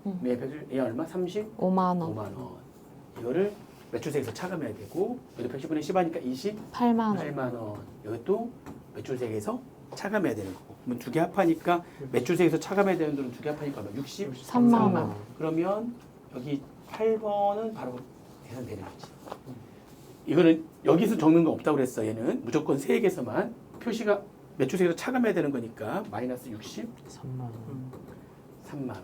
얘 얼마? 35만 5만 원. 원. 이거를 매출세에서 차감해야 되고 여기 110분의 10 하니까 8만 원. 28만 원. 이것도 매출세에서 차감해야 되는 거고. 그러면 두 개 합하니까 매출세에서 차감해야 되는 돈은 두 개 합하니까 얼마? 63만 원. 그러면 여기 8번은 바로 계산되는 거지. 이거는 여기서 적는 거 없다고 그랬어. 얘는 무조건 세액에서만 표시가 매출세에서 차감해야 되는 거니까 마이너스 63만 원.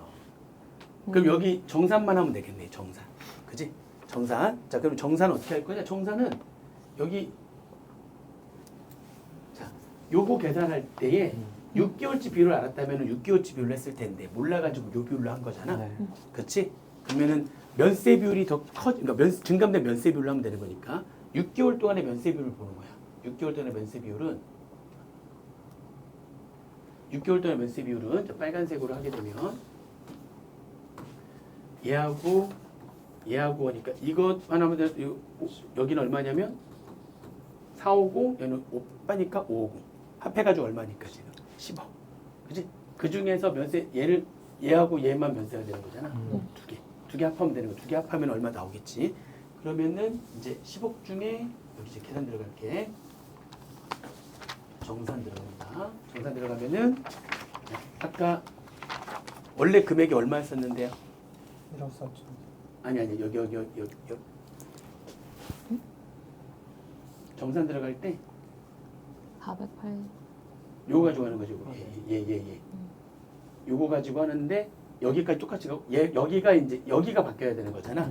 그럼 여기 정산만 하면 되겠네. 정산. 그지? 정산. 자, 그럼 정산은 어떻게 할 거냐? 정산은 여기 자, 요거 계산할 때에 6개월치 비율을 알았다면 6개월치 비율로 했을 텐데 몰라가지고 요 비율로 한 거잖아. 그렇지? 그러면은 면세 비율이 더 그러니까 증감된 면세 비율로 하면 되는 거니까 6개월 동안의 면세 비율을 보는 거야. 6개월 동안의 면세 비율은 6개월 동안의 면세 비율은 빨간색으로 하게 되면 얘하고 하니까 이것 하나만 더 여기는 얼마냐면 450 얘는 5빠니까 550 합해가지고 얼마니까 지금 10억. 그지? 그 중에서 면세 얘하고 얘만 면세가 되는 거잖아. 두 개 합하면 되는 거. 두 개 합하면 얼마 나오겠지. 그러면은 이제 10억 중에 여기 이제 계산 들어갈게. 정산 들어갑니다. 정산 들어가면은 아까 원래 금액이 얼마였었는데요? 1억 4천. 아니 여기 정산 들어갈 때 408. 요거 가지고 하는 거죠. 예. 요거 가지고 하는데 여기까지 똑같이 가고 여기가 이제 여기가 바뀌어야 되는 거잖아.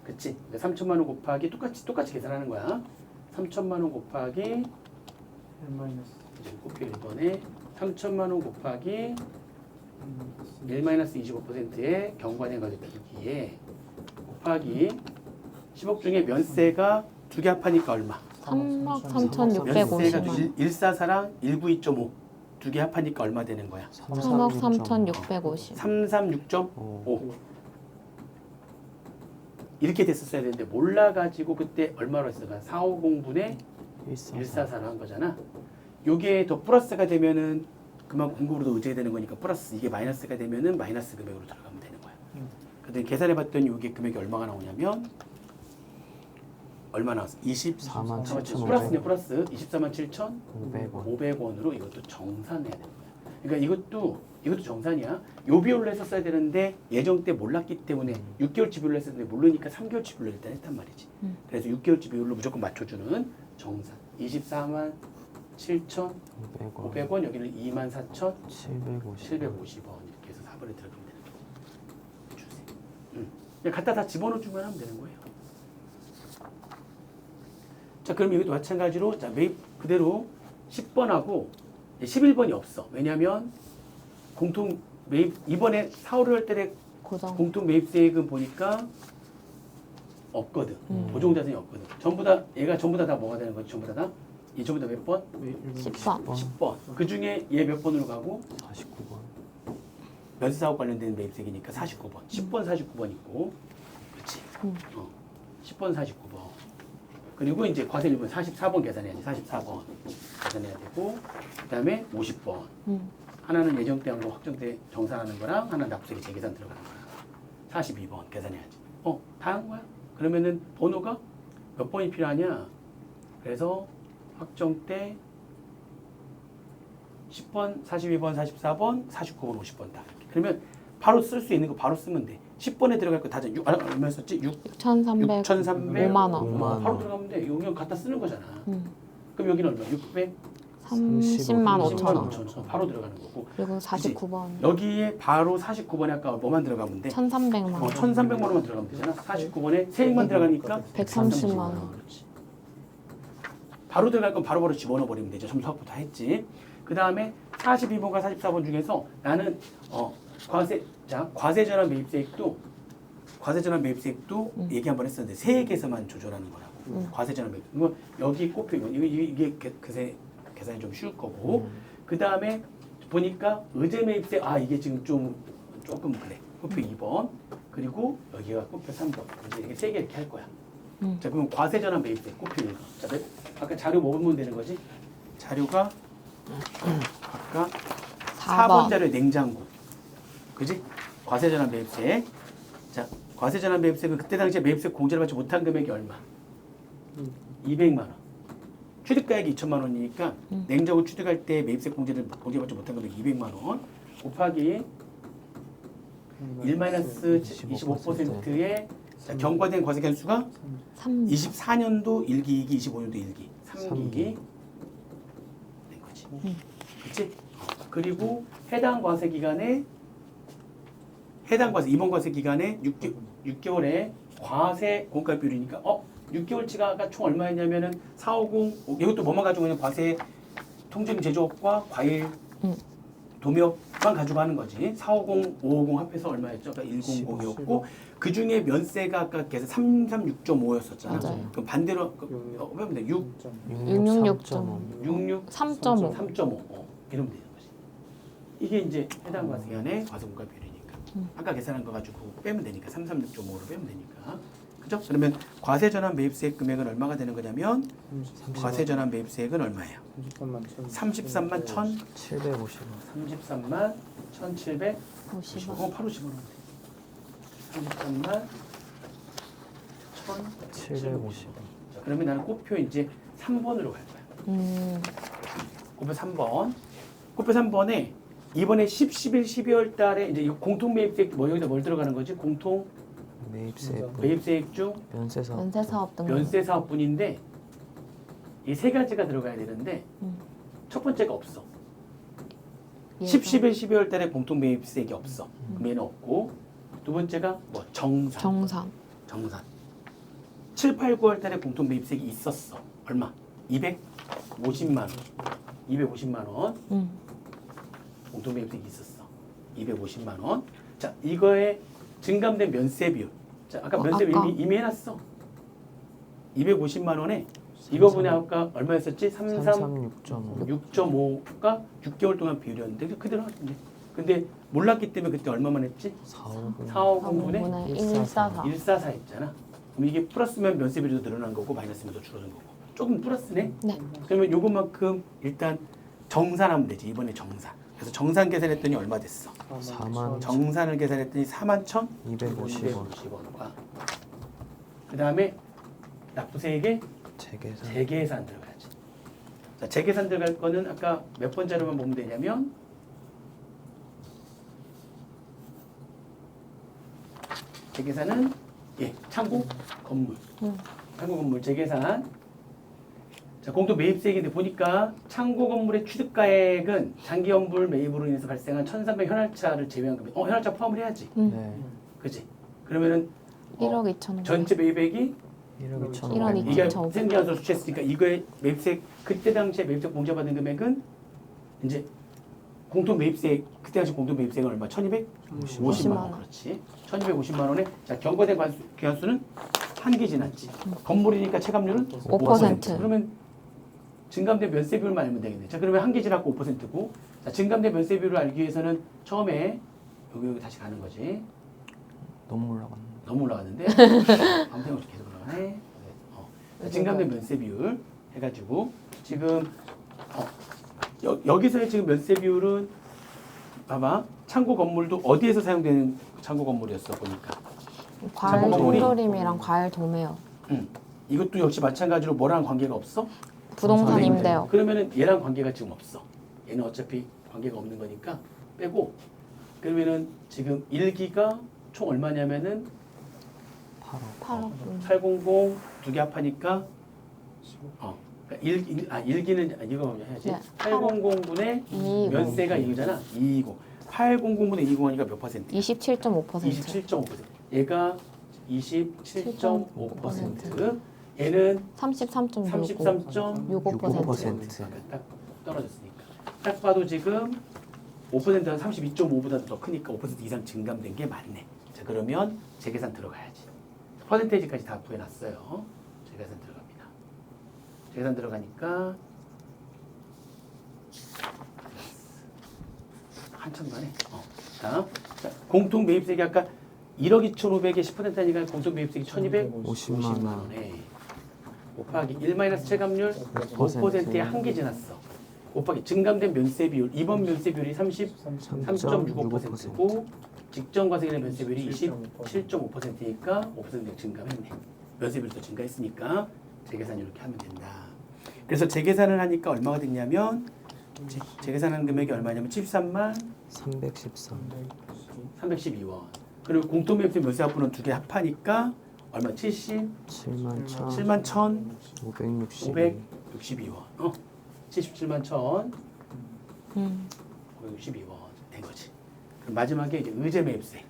그치? 3천만 원 곱하기 똑같이 계산하는 거야. 3천만 원 곱하기 1 마이너스. 이제 곱표 1번에 3천만 원 곱하기 1-25%의 경과된 가격이기에 곱하기 10억 중에 면세가 두 개 합하니까 얼마? 3억 면세가 3,650만. 144랑 192.5 두 개 합하니까 얼마 되는 거야? 3억 3,650. 336.5 이렇게 됐었어야 되는데 몰라가지고 그때 얼마로 했어가 450분의 144로 한 거잖아. 요게 더 플러스가 되면은 그만 공급으로도 의제가 되는 거니까 플러스 이게 마이너스가 되면은 마이너스 금액으로 들어가면 되는 거야. 그때 계산해봤더니 요게 금액이 얼마가 나오냐면 얼마 나왔어? 24만 7,500원. 플러스네 플러스 24만 7천 500원. 500원으로 이것도 정산해야 되는 거야. 그러니까 이것도 정산이야. 요 비율로 했었어야 되는데 예정 때 몰랐기 때문에 6개월치 비율로 했었는데 모르니까 3개월치 비율로 일단 했단 말이지. 그래서 6개월치 비율로 무조건 맞춰주는 정산. 24만 7,500원 여기는 24,750원 750. 이렇게 해서 4번에 들어가면 되는 거야. 주세요. 그냥 갖다 다 집어넣어주면 하면 되는 거예요. 자, 그럼 이것도 마찬가지로 자 매입 그대로 10번하고 11번이 없어. 왜냐하면 공통 매입 이번에 4, 5월 달에 고정. 공통 매입세액은 보니까 없거든. 보종자산이 없거든. 전부 다 얘가 전부 다 뭐가 되는 거지? 전부 다 이 전부 다 몇 번? 10번. 10번. 그 중에 얘 몇 번으로 가고 49번. 면세사업 관련된 매입세액이니까 49번. 10번 49번 있고. 그렇지. 10번 49번. 그리고 이제 과세 1번 44번 계산해야지. 44번 계산해야 되고 그다음에 50번. 하나는 예정 때 한 거 확정 때 정산하는 거랑 하나는 납부세액 재계산 들어가는 거야. 42번 계산해야지. 다 한 거야. 그러면은 번호가 몇 번이 필요하냐? 그래서 확정 때 10번, 42번, 44번, 49번, 50번 다. 이렇게. 그러면 바로 쓸 수 있는 거 바로 쓰면 돼. 10번에 들어갈 거 다 얼마 썼지? 6,300. 6,300. 5만 원. 5만 원. 바로 들어가면 돼. 이거 그냥 갖다 쓰는 거잖아. 그럼 여기는 얼마? 600? 30만 5천 10만 원. 5천 원. 바로 들어가는 거고. 그리고 49번. 여기에 바로 49번에 아까 뭐만 들어가면 돼? 1,300만 원. 1,300만 원만 들어가면 되잖아. 49번에 세액만 들어가니까 130만 원. 그렇지. 바로 들어갈 건 바로바로 집어넣어 버리면 되죠. 점수 확보 다 했지. 그 다음에 42번과 44번 중에서 나는 과세 전환 매입세액도 얘기 한번 했었는데 세액에서만 조절하는 거라고. 과세 전환 매입. 이거 여기 꼽히면 이게 계산이 좀 쉬울 거고. 그 다음에 보니까 의제 매입세 이게 지금 조금 그래. 꼽혀 2번. 그리고 여기가 꼽혀 3번. 이제 이게 세 개 이렇게 할 거야. 자, 그럼 과세 전환 매입세 꼽히는 거. 자, 아까 자료 뭐 보면 되는 거지? 자료가 아까 4번 자료 냉장고. 그지? 과세 전환 매입세. 자, 과세 전환 매입세는 그때 당시에 매입세 공제를 받지 못한 금액이 얼마? 200만 원. 취득가액이 2천만 원이니까 냉장고 취득할 때 매입세 공제받지 못한 금액이 200만 원 곱하기 1-25%의 경과된 과세 견수가 24년도 1기, 2기, 25년도 1기, 3기 된 거지. 그렇지? 그리고 해당 과세 기간에 이번 과세 기간에 6개월에 과세 공과 비율이니까 6개월치가 총 얼마였냐면은 450 이것도 뭐만 가지고 있는 과세 통증 제조업과 과일 도매업만 가지고 하는 거지. 450, 550 합해서 얼마였죠? 그러니까 100이었고 그 중에 면세가 아까 계산 336.5였었잖아. 맞아요. 그럼 반대로 하면 돼. 6, 666.5. 66, 3.5. 3.5. 이러면 되는 거지. 이게 이제 해당 과세기간의 과세물가 비율이니까. 아까 계산한 거 가지고 빼면 되니까 336.5로 빼면 되니까. 그죠? 그러면 과세전환 매입세액 금액은 얼마가 되는 거냐면 과세전환 매입세액은 얼마예요? 33만 1,000 750원. 33만 1,750원. 50원. 바로 집어넣으면 돼. 33만 750원. 자, 그러면 나는 꽃표 이제 3번으로 갈 거야. 꽃표 3번. 꽃표 3번에 이번에 10, 11, 12월 달에 이제 공통 매입세액 뭐 여기다 뭘 들어가는 거지? 공통 매입세액. 매입세액 중 면세사업. 연세 사업 등. 면세 사업분인데 이 세 가지가 들어가야 되는데 첫 번째가 없어. 10, 11, 12월 달에 공통 매입세액이 없어. 그럼 얘는 없고 두 번째가 뭐 정산. 정산. 7, 8, 9월 달에 공통 매입세액이 있었어. 얼마? 250만 원. 250만 원. 공통 매입세액이 있었어. 250만 원. 자, 이거에 증감된 면세 비율. 자, 아까 면세 비율 아까. 이미 해놨어. 250만 원에 이거분에 아까 얼마였었지? 336.5. 6.5가 6개월 동안 비율이었는데 그대로 하던데. 근데 몰랐기 때문에 그때 얼마만 했지? 450. 450분의 144. 144 했잖아. 그럼 이게 플러스면 면세 비율도 늘어난 거고 마이너스면 더 줄어든 거고. 조금 플러스네. 네. 그러면 요것만큼 일단 정산하면 되지. 이번에 정산. 그래서 정산 계산했더니 얼마 됐어? 4만 정산을 계산했더니 41,250원과 250원. 그 다음에 납부세액에 재계산. 재계산 들어가야지. 자, 재계산 들어갈 거는 아까 몇 번 자료만 보면 되냐면 재계산은 창고 건물. 창고 건물 재계산. 자, 공동 매입세액인데 보니까 창고 건물의 취득가액은 장기 연불 매입으로 인해서 발생한 1,300 현할차를 제외한 금액. 현할차 포함을 해야지. 네. 그치? 그러면은 1억 2천. 전체 매입액이 1억 2천 1억 원. 2천. 이게 2,500. 생계한서 수취했으니까 이거의 매입세 그때 당시에 매입세 공제받은 금액은 이제 공통 매입세 그때 당시 공통 매입세가 얼마? 1,250만 원. 그렇지. 1,250만 원에 자 경과된 기한수는 한 개 지났지. 건물이니까 체감률은 5%. 그러면 증감된 면세 비율만 알면 되겠네. 자 그러면 한 개 지났고 5%고 자 증감된 면세 비율을 알기 위해서는 처음에 여기 다시 가는 거지. 너무 올라갔네. 너무 올라갔는데 아무 생각 없이 계속 올라가네. 자, 증감된 면세 비율 해가지고 지금 여기서의 지금 면세 비율은 봐봐 창고 건물도 어디에서 사용되는 창고 건물이었어 보니까. 과일 창고 건물이- 통조림이랑 과일 도매요. 이것도 역시 마찬가지로 뭐랑 관계가 없어? 부동산 임대요. 그러면은 얘랑 관계가 지금 없어. 얘는 어차피 관계가 없는 거니까 빼고 그러면은 지금 1기가 총 얼마냐면은 8억. 8억. 800 두 개 합하니까 그러니까 1기는 이거 해야지. 네. 800분의 220. 면세가 이거잖아. 220. 800분의 220이니까 몇 퍼센트? 27.5%. 27.5%. 얘가 27.5%. 얘는 33.65. 33.65%. 딱 떨어졌으니까. 딱 봐도 지금 5%는 32.5보다 더 크니까 5% 이상 증감된 게 맞네. 자 그러면 재계산 들어가야지. 퍼센테이지까지 다 구해놨어요. 재계산 들어갑니다. 재계산 들어가니까 한참 가네. 다음 자, 공통 매입세액이 아까 1억 2,500에 10%니까 공통 매입세액이 1,250만 원에 곱하기 1 체감률 5%에 한 개 지났어. 곱하기 증감된 면세 비율 이번 면세 비율이 33.65%고 직전 과세기의 면세 비율이 27.5%니까 5% 증감했네. 면세 비율도 증가했으니까 재계산 이렇게 하면 된다. 그래서 재계산을 하니까 얼마가 됐냐면 재계산한 금액이 얼마냐면 73만 312원. 그리고 공통 매입세 면세 합분은 두 개 합하니까 얼마? 7만 1,562원. 77만 1,562원 된 거지. 그럼 마지막에 이제 의제 매입세.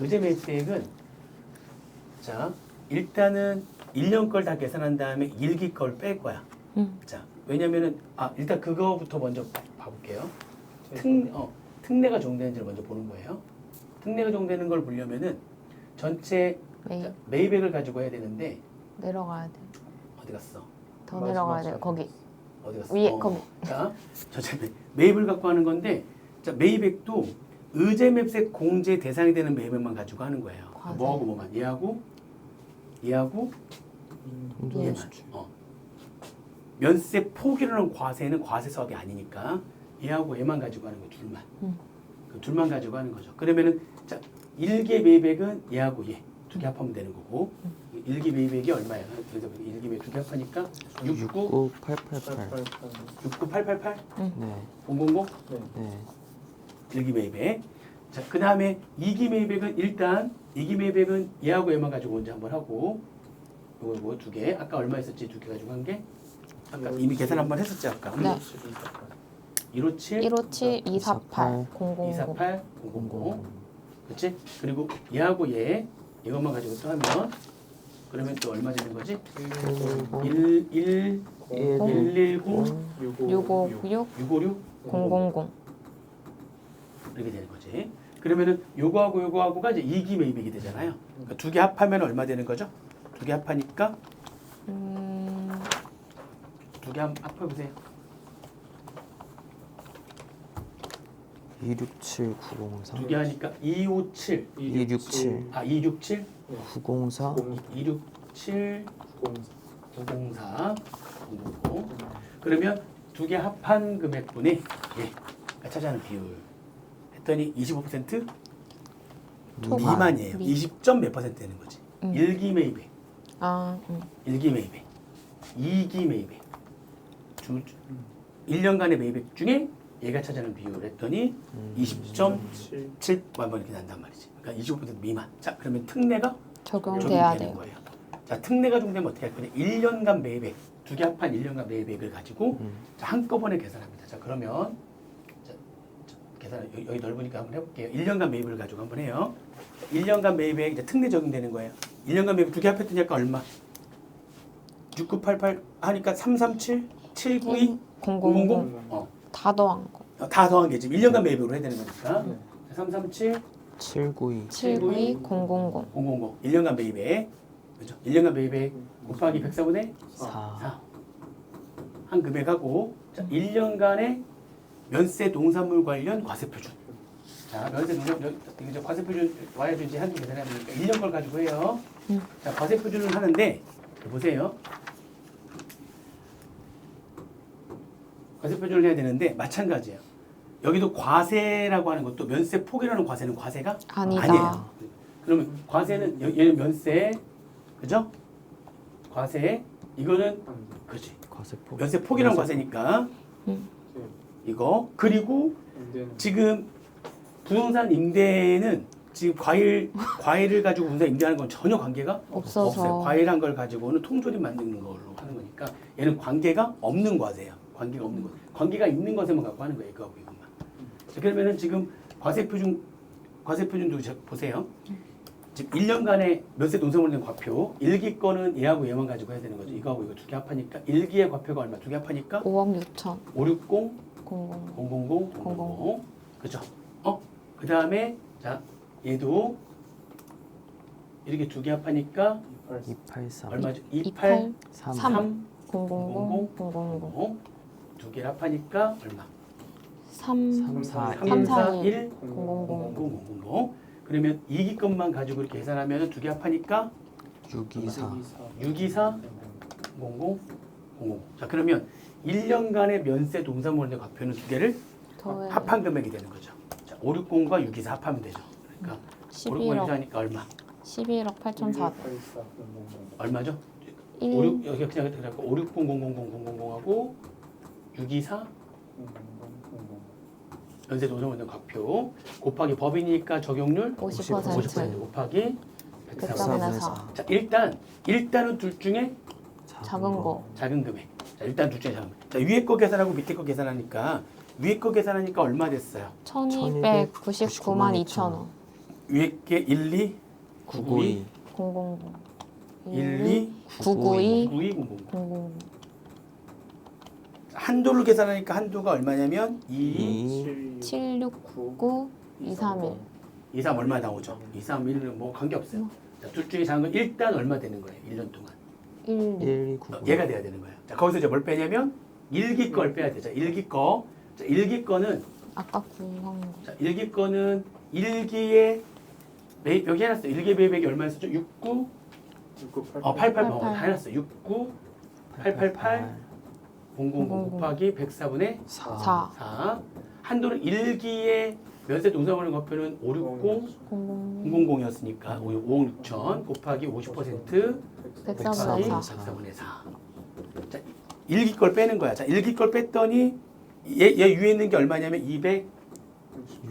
의제 매입세액은 자 일단은 1년 걸 다 계산한 다음에 1기 걸 뺄 거야. 자 왜냐면은 일단 그거부터 먼저 봐볼게요. 특례가 적용되는지를 먼저 보는 거예요. 특례가 적용되는 걸 보려면은 전체 메이 매입액을 가지고 해야 되는데 내려가야 돼. 어디 갔어? 더 내려가야 돼. 거기 어디 갔어? 위에 거기. 자, 전체 매입을 갖고 하는 건데 자, 매입액도 의제매입세 공제 대상이 되는 매입액만 가지고 하는 거예요. 과세. 뭐하고 뭐만 얘하고 얘만. 면세 폭이라는 과세는 과세 사업이 아니니까 얘하고 얘만 가지고 하는 거 둘만. 그 둘만 가지고 하는 거죠. 그러면은 자, 1개 매입액은 얘하고 얘 두 개 합하면 되는 거고 1기 매입액이 얼마야? 그래서 1기 매입 두 개 합하니까 69888. 69888 네. 000 네. 1기 매입액. 자, 그 다음에 2기 매입액은 일단 2기 매입액은 얘하고 얘만 가지고 먼저 한번 하고 요거 두 개. 아까 얼마 있었지? 두 개 가지고 한 게? 아까 이미 계산 한번 했었지 아까. 네. 157 157 248 000. 248 000. 그렇지? 그리고 얘하고 얘 이것만 가지고 또 하면 그러면 또 얼마 되는 거지? 110 656 656 000. 이렇게 되는 거지. 그러면은 요거하고가 이제 2기 매입액이 되잖아요. 그러니까 두 개 합하면 얼마 되는 거죠? 두 개 합하니까 두 개 합해 보세요. 267 904. 두 개 하니까 257 267 267 904 267 904 000. 그러면 두 개 합한 금액분의 차지하는 비율 했더니 25% 미만이에요. 20점 몇 퍼센트 되는 거지. 1기 매입액, 1기 매입액, 2기 매입액. 1년간의 매입액 중에 얘가 차지하는 비율 했더니 20.7 이렇게 난단 말이지. 그러니까 25% 미만. 자, 그러면 특례가 적용돼야 적용되는 돼요. 거예요. 자, 특례가 적용되면 어떻게 할 거냐? 1년간 매입액, 두 개 합한 1년간 매입액을 가지고 자, 한꺼번에 계산합니다. 자, 그러면 계산 여기 넓으니까 한번 해볼게요. 1년간 매입을 가지고 한번 해요. 1년간 매입액 이제 특례 적용되는 거예요. 1년간 매입 두 개 합했더니 아까 얼마? 6988 하니까 337 792 000 다 더한 거. 다 더한 게 지금 1년간 매입으로 해야 되는 거니까 337 792 792 000. 000 1년간 매입액 그죠? 1년간 매입액 곱하기 104분의 4 한 금액하고 자, 1년간의 면세 농산물 관련 과세 표준. 자, 면세 농산물 이제 과세 표준 와야지 한개 계산해야 되니까 1년 걸 가지고 해요. 자, 과세 표준을 하는데 보세요. 과세 표준을 해야 되는데 마찬가지예요. 여기도 과세라고 하는 것도 면세 폭이라는 과세는 과세가 아니다. 아니에요. 그러면 과세는 얘는 면세 그죠? 과세 이거는 그렇지. 과세폭. 면세 폭이라는 과세니까 이거 그리고 지금 부동산 임대는 지금 과일을 가지고 부동산 임대하는 건 전혀 관계가 없어서. 없어요. 과일한 걸 가지고는 통조림 만드는 걸로 하는 거니까 얘는 관계가 없는 과세예요. 관계가 없는 것. 관계가 있는 것에만 갖고 하는 거예요. 이거하고 이것만. 자, 그러면은 지금 과세 표준도 보세요. 지금 1년간의 면세 농산물의 과표 1기 거는 얘하고 얘만 가지고 해야 되는 거죠. 이거하고 이거 두 개 합하니까 1기의 과표가 얼마? 두 개 합하니까 5억 6천. 560 000. 000 그죠? 그 다음에 자 얘도 이렇게 두 개 합하니까 283 얼마죠? 28 3 3 000 두 개 합하니까 얼마? 3 341 000. 000 그러면 2기 것만 가지고 이렇게 계산하면 두 개 합하니까 624 624 00 00 자 그러면 1년간의 면세 농산물의 과표는 두 개를 더해 합한 금액이 되는 거죠. 자, 560과 624 합하면 되죠. 그러니까 560과 624 하니까 얼마? 11억 8,400. 얼마죠? 1 여기 그냥 560 0000하고 624 연세 노정원의 과표 곱하기 법이니까 적용률 50%. 곱하기 103분의 4. 자 일단은 둘 중에 작은 금액. 자 일단 둘 중에 작은 금액. 자 위에 거 계산하고 밑에 거 계산하니까 위에 거 계산하니까 얼마 됐어요? 1299만 2천원. 위에 게 12 992 000. 12 992 92 00 000. 한도를 계산하니까 한도가 얼마냐면 2, 7, 6, 9, 2, 3, 1. 2, 3 얼마 나오죠? 2, 3, 1은 뭐 관계없어요. 자, 둘 중에 작은 건 일단 얼마 되는 거예요? 1년 동안. 1, 1, 9, 얘가 돼야 되는 거예요. 자, 거기서 이제 뭘 빼냐면 일기 걸 빼야 되죠. 일기 거. 자, 일기 거는 아까 구한 거. 자, 일기 거는 일기에 여기 해놨어요. 일기 매입액이 얼마였었죠? 69 88 다 해놨어. 69 888 000 곱하기 104분의 4. 4, 4. 한도는 일기에 면세 동사원의 거표는 560 0, 000이었으니까 5억 6천 곱하기 50% 104분의 4. 104분의 4. 자, 일기 걸 빼는 거야. 자, 일기 걸 뺐더니 얘 위에 있는 게 얼마냐면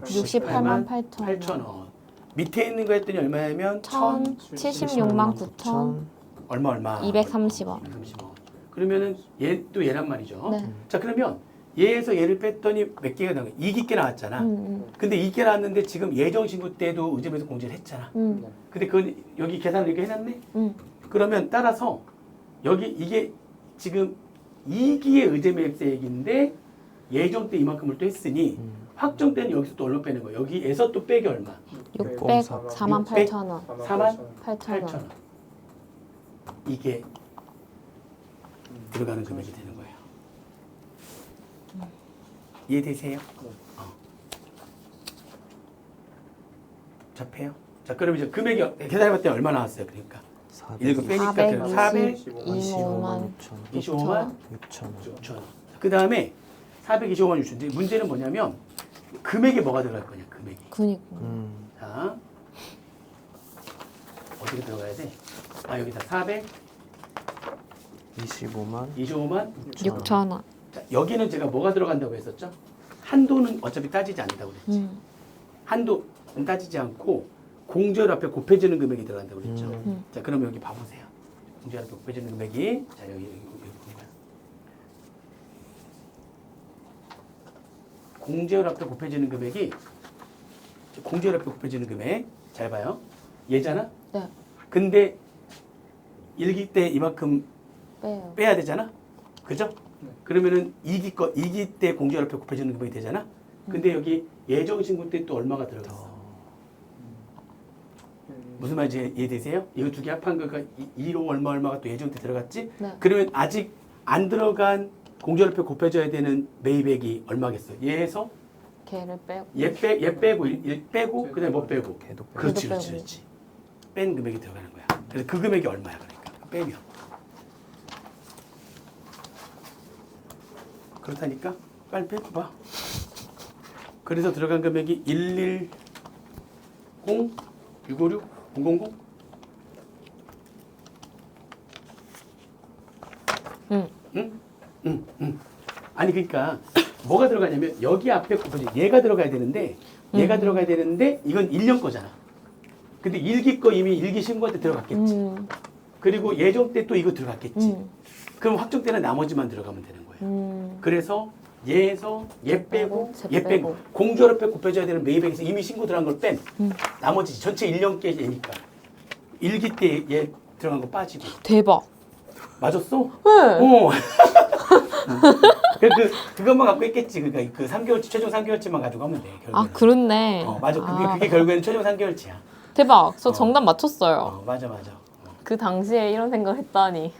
68만 8천 8,000원. 밑에 있는 거 했더니 얼마냐면 1,076만 9천 얼마 230원. 230원. 그러면은 얘 또 얘란 말이죠. 네. 자, 그러면 얘에서 얘를 뺐더니 몇 개가 나온 거야? 2개 나왔잖아. 근데 2개 나왔는데 지금 예정 신고 때도 의제에서 공제를 했잖아. 근데 그건 여기 계산을 이렇게 해놨네. 그러면 따라서 여기 이게 지금 2기의 의제 매입세액인데 예정 때 이만큼을 또 했으니 확정 때는 여기서 또 얼마 빼는 거야? 여기에서 또 빼기 얼마? 604만 8천 원. 4만 8천 8천 원. 원. 이게 들어가는 금액이 되는 거예요. 이해되세요? 접해요? 자, 그럼 이제 금액이 계산해봤더니 얼마 나왔어요? 그러니까 1급 빼니까 425만 425만 6천 6천 원. 그 다음에 425만 6천 원. 문제는 뭐냐면 금액에 뭐가 들어갈 거냐? 금액이. 그니까. 자, 어떻게 들어가야 돼? 아, 여기다 25만 425만 6천 원. 자, 여기는 제가 뭐가 들어간다고 했었죠? 한도는 어차피 따지지 않는다고 그랬지. 한도는 따지지 않고 공제율 앞에 곱해지는 금액이 들어간다고 그랬죠. 자, 그럼 여기 봐보세요. 공제율 앞에 곱해지는 금액이 자, 여기 보는 거야. 공제율 앞에 곱해지는 금액이 공제율 앞에 곱해지는 금액 잘 봐요. 얘잖아. 네. 근데 일기 때 이만큼 빼요. 빼야 되잖아. 그죠? 그러면은 2기 때 공제율 앞에 곱해지는 금액이 되잖아. 근데 여기 예정 신고 때 또 얼마가 들어갔어? 무슨 말인지 이해되세요? 이거 두 개 합한 거가 2로 얼마가 또 예정 때 들어갔지? 네. 그러면 아직 안 들어간 공제율 앞에 곱해져야 되는 매입액이 얼마겠어? 얘에서 걔를 빼고. 얘 빼고 1 빼고 그다음에 뭐 빼고? 걔도 빼고. 그렇지, 걔도 그렇지, 빼고. 그렇지. 뺀 금액이 들어가는 거야. 그래서 그 금액이 얼마야, 그러니까 빼면. 그렇다니까 빨리 빼고 봐. 그래서 들어간 금액이 110 656 000. 응. 아니 그러니까 뭐가 들어가냐면 여기 앞에 곱해져 얘가 들어가야 되는데 이건 1년 거잖아. 근데 일기 거 이미 일기 신고할 때 들어갔겠지. 그리고 예정 때 또 이거 들어갔겠지. 그럼 확정 때는 나머지만 들어가면 되는 거예요. 그래서 얘에서 얘 빼고 쟤 얘 빼고 공제율 앞에 곱해져야 되는 매입액에서 이미 신고 들어간 걸 뺀 나머지 전체 1년께 얘니까 일기 때 얘 들어간 거 빠지고 대박. 맞았어? 네. 어. 그것만 갖고 있겠지. 그러니까 그 3개월치 최종 3개월치만 가지고 하면 돼. 결국에는. 아, 그렇네. 맞아. 그게 결국에는 최종 3개월치야. 대박. 저 정답 맞췄어요. 맞아. 그 당시에 이런 생각을 했다니.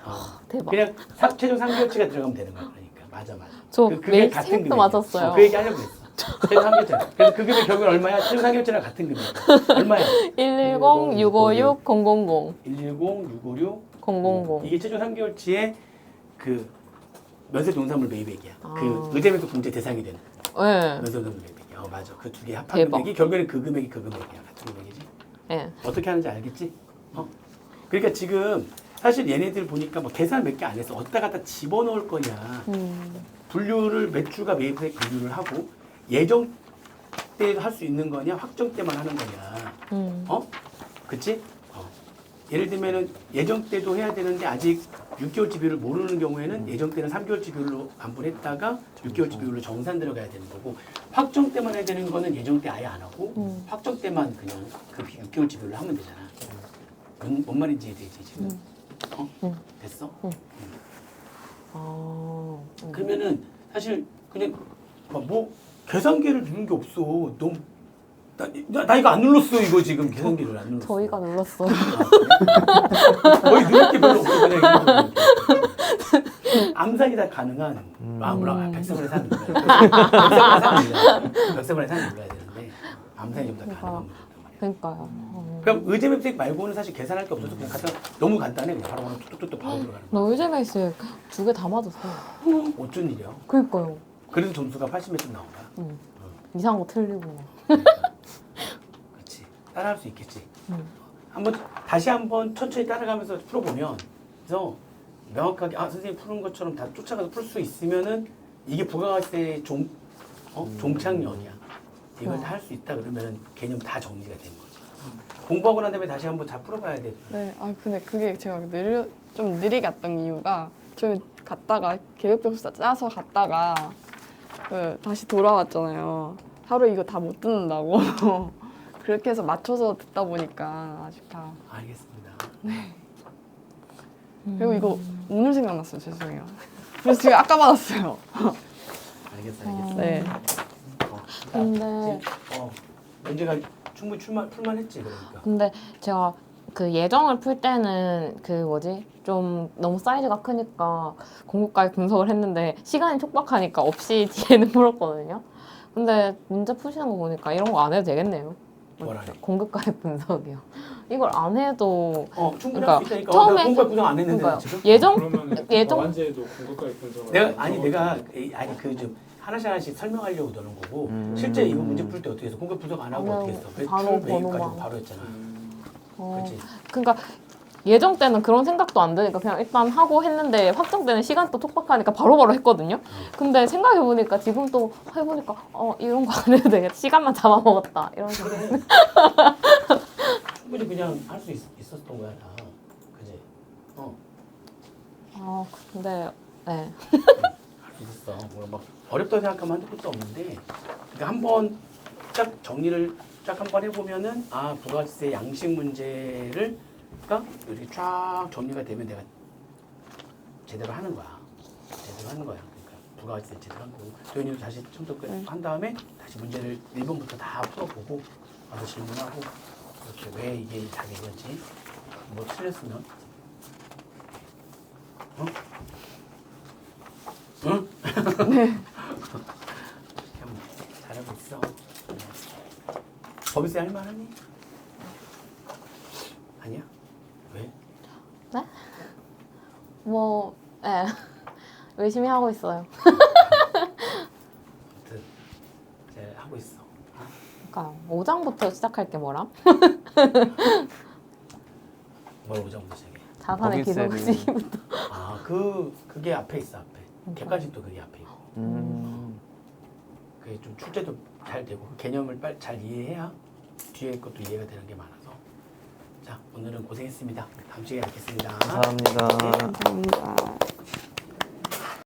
대박. 그냥 최종 3개월치가 들어가면 되는 거야. 그러니까 맞아. 저 그게 매일 같은 생도 금액이야. 맞았어요. 그 얘기 하려고 했어. 최종 3개월치. 그래서 그 금액 결국은 얼마야? 최종 3개월치랑 같은 금액이야. 얼마야? 110 656 000 110 656 000. 이게 최종 3개월치의 그 면세 농산물 매입액이야. 아. 그 의제면서 공제 대상이 되는 네. 면세 농산물 매입액이야. 맞아. 그 두 개 합한 대박. 금액이 결국에는 그 금액이 그 금액이야. 같은 금액이지. 네. 어떻게 하는지 알겠지? 그러니까 지금 사실 얘네들 보니까 뭐 계산 몇 개 안 했어. 어디다 갖다 집어넣을 거냐. 분류를 매출과 매입액 분류를 하고 예정 때 할 수 있는 거냐, 확정 때만 하는 거냐. 그치? 예를 들면은 예정 때도 해야 되는데 아직 6개월치 비율을 모르는 경우에는 예정 때는 3개월치 비율로 안분했다가 6개월치 비율로 정산 들어가야 되는 거고 확정 때만 해야 되는 거는 예정 때 아예 안 하고 확정 때만 그냥 그 6개월치 비율로 하면 되잖아. 뭔 말인지 이해되지 지금? 됐어? 그러면은 사실 그냥 뭐 계산기를 누른 게 없어. 너무 나 이거 안 눌렀어 이거 지금 계산기를 안 눌렀어. 저희가 눌렀어요. 거의 누를 게 별로 없어 그냥 이거. 암산이 다 가능한 물론 백세번의 산 눌러야 돼. 백세번의 산 눌러야 되는데 암산이 좀 더 가능한 문제였단 말이야. 그러니까요. 그럼 의제맵색 말고는 사실 계산할 게 없어서 그냥 갖다 너무 간단해 그냥 바로 뚝뚝뚝 바로 들어가는 거야. 나 의제베이스 2개 다 맞았어요. 어쩐 일이야? 그러니까요. 그래도 점수가 80몇점 나온 거야. 이상한 거 틀리고. 그렇지. 따라할 수 있겠지. 다시 한번 천천히 따라가면서 풀어보면 그래서 명확하게 선생님 푸는 것처럼 다 쫓아가서 풀 수 있으면은 이게 부가가치의 종착역이야. 이걸 다 할 수 있다 그러면은 개념 다 정리가 되는 거지. 공부하고 난 다음에 다시 한번 다 풀어봐야 돼. 네, 근데 그게 제가 좀 느리게 갔던 이유가 저희 갔다가 계획표 짜서 갔다가 다시 돌아왔잖아요. 하루 이거 다 못 듣는다고. 그렇게 해서 맞춰서 듣다 보니까 아직 다. 알겠습니다. 그리고 이거 오늘 생각났어요. 죄송해요. 그래서 지금 아까 받았어요. 알겠어. 네. 근데 문제가 충분히 풀만했지 그러니까. 근데 제가 그 예정을 풀 때는 좀 너무 사이즈가 크니까 공급까지 분석을 했는데 시간이 촉박하니까 없이 뒤에는 풀었거든요. 근데 문제 푸시는 거 보니까 이런 거 안 해도 되겠네요. 뭘 안 해? 공급가액 분석이요. 이걸 안 해도 충분히 그러니까 할 수 있다니까. 처음에 나 공부할 구성 안 했는데 그러니까요. 지금. 그러면 예정- 완제도 공급가액 분석을 내가 그 좀 하나씩 설명하려고 넣는 거고 실제 이거 문제 풀 때 어떻게 했어? 공급 분석 안 하고 안 어떻게 하고 했어? 바로 풀 메인까지 번호만. 바로 했잖아. 어, 그렇지. 그러니까 예정 때는 그런 생각도 안 드니까 그냥 일단 하고 했는데 확정 때는 시간도 촉박하니까 바로바로 했거든요. 근데 생각해 보니까 지금 또 해보니까 이런 거 안 해도 되겠다. 시간만 잡아먹었다 이런 생각. 충분히 그냥 할 수 있었던 거야 다. 그지? 근데 네. 할 수 있었어. 막 어렵다고 생각하면 한두 끝도 없는데 그러니까 한번 쫙 정리를 쫙 한번 해보면은 부가가치세 양식 문제를 그러니까 이렇게 쫙 정리가 되면 내가 제대로 하는 거야. 제대로 하는 거야. 그러니까 부가가치세 제대로 한 거고 도현이도 다시 처음부터 한 다음에 다시 문제를 1번부터 다 풀어보고 와서 질문하고 이렇게 왜 이게 다 되는지 뭐 틀렸으면 응? 네. 잘하고 있어. 법인세 할만하니? 아니야? 왜? 네. 열심히 하고 있어요. 아무튼 잘 하고 있어. 그러니까 5장부터 시작할 게 뭐람? 뭘 오장부터 시작해? 자산의 법인세를- 기록시기부터. 그게 앞에 있어 앞에. 객관식도 그게 앞에 있고. 그게 좀 출제도 잘 되고 그 개념을 빨리 잘 이해해야 뒤에 것도 이해가 되는 게 많아서. 자 오늘은 고생했습니다. 다음 시간에 뵙겠습니다. 감사합니다. 감사합니다.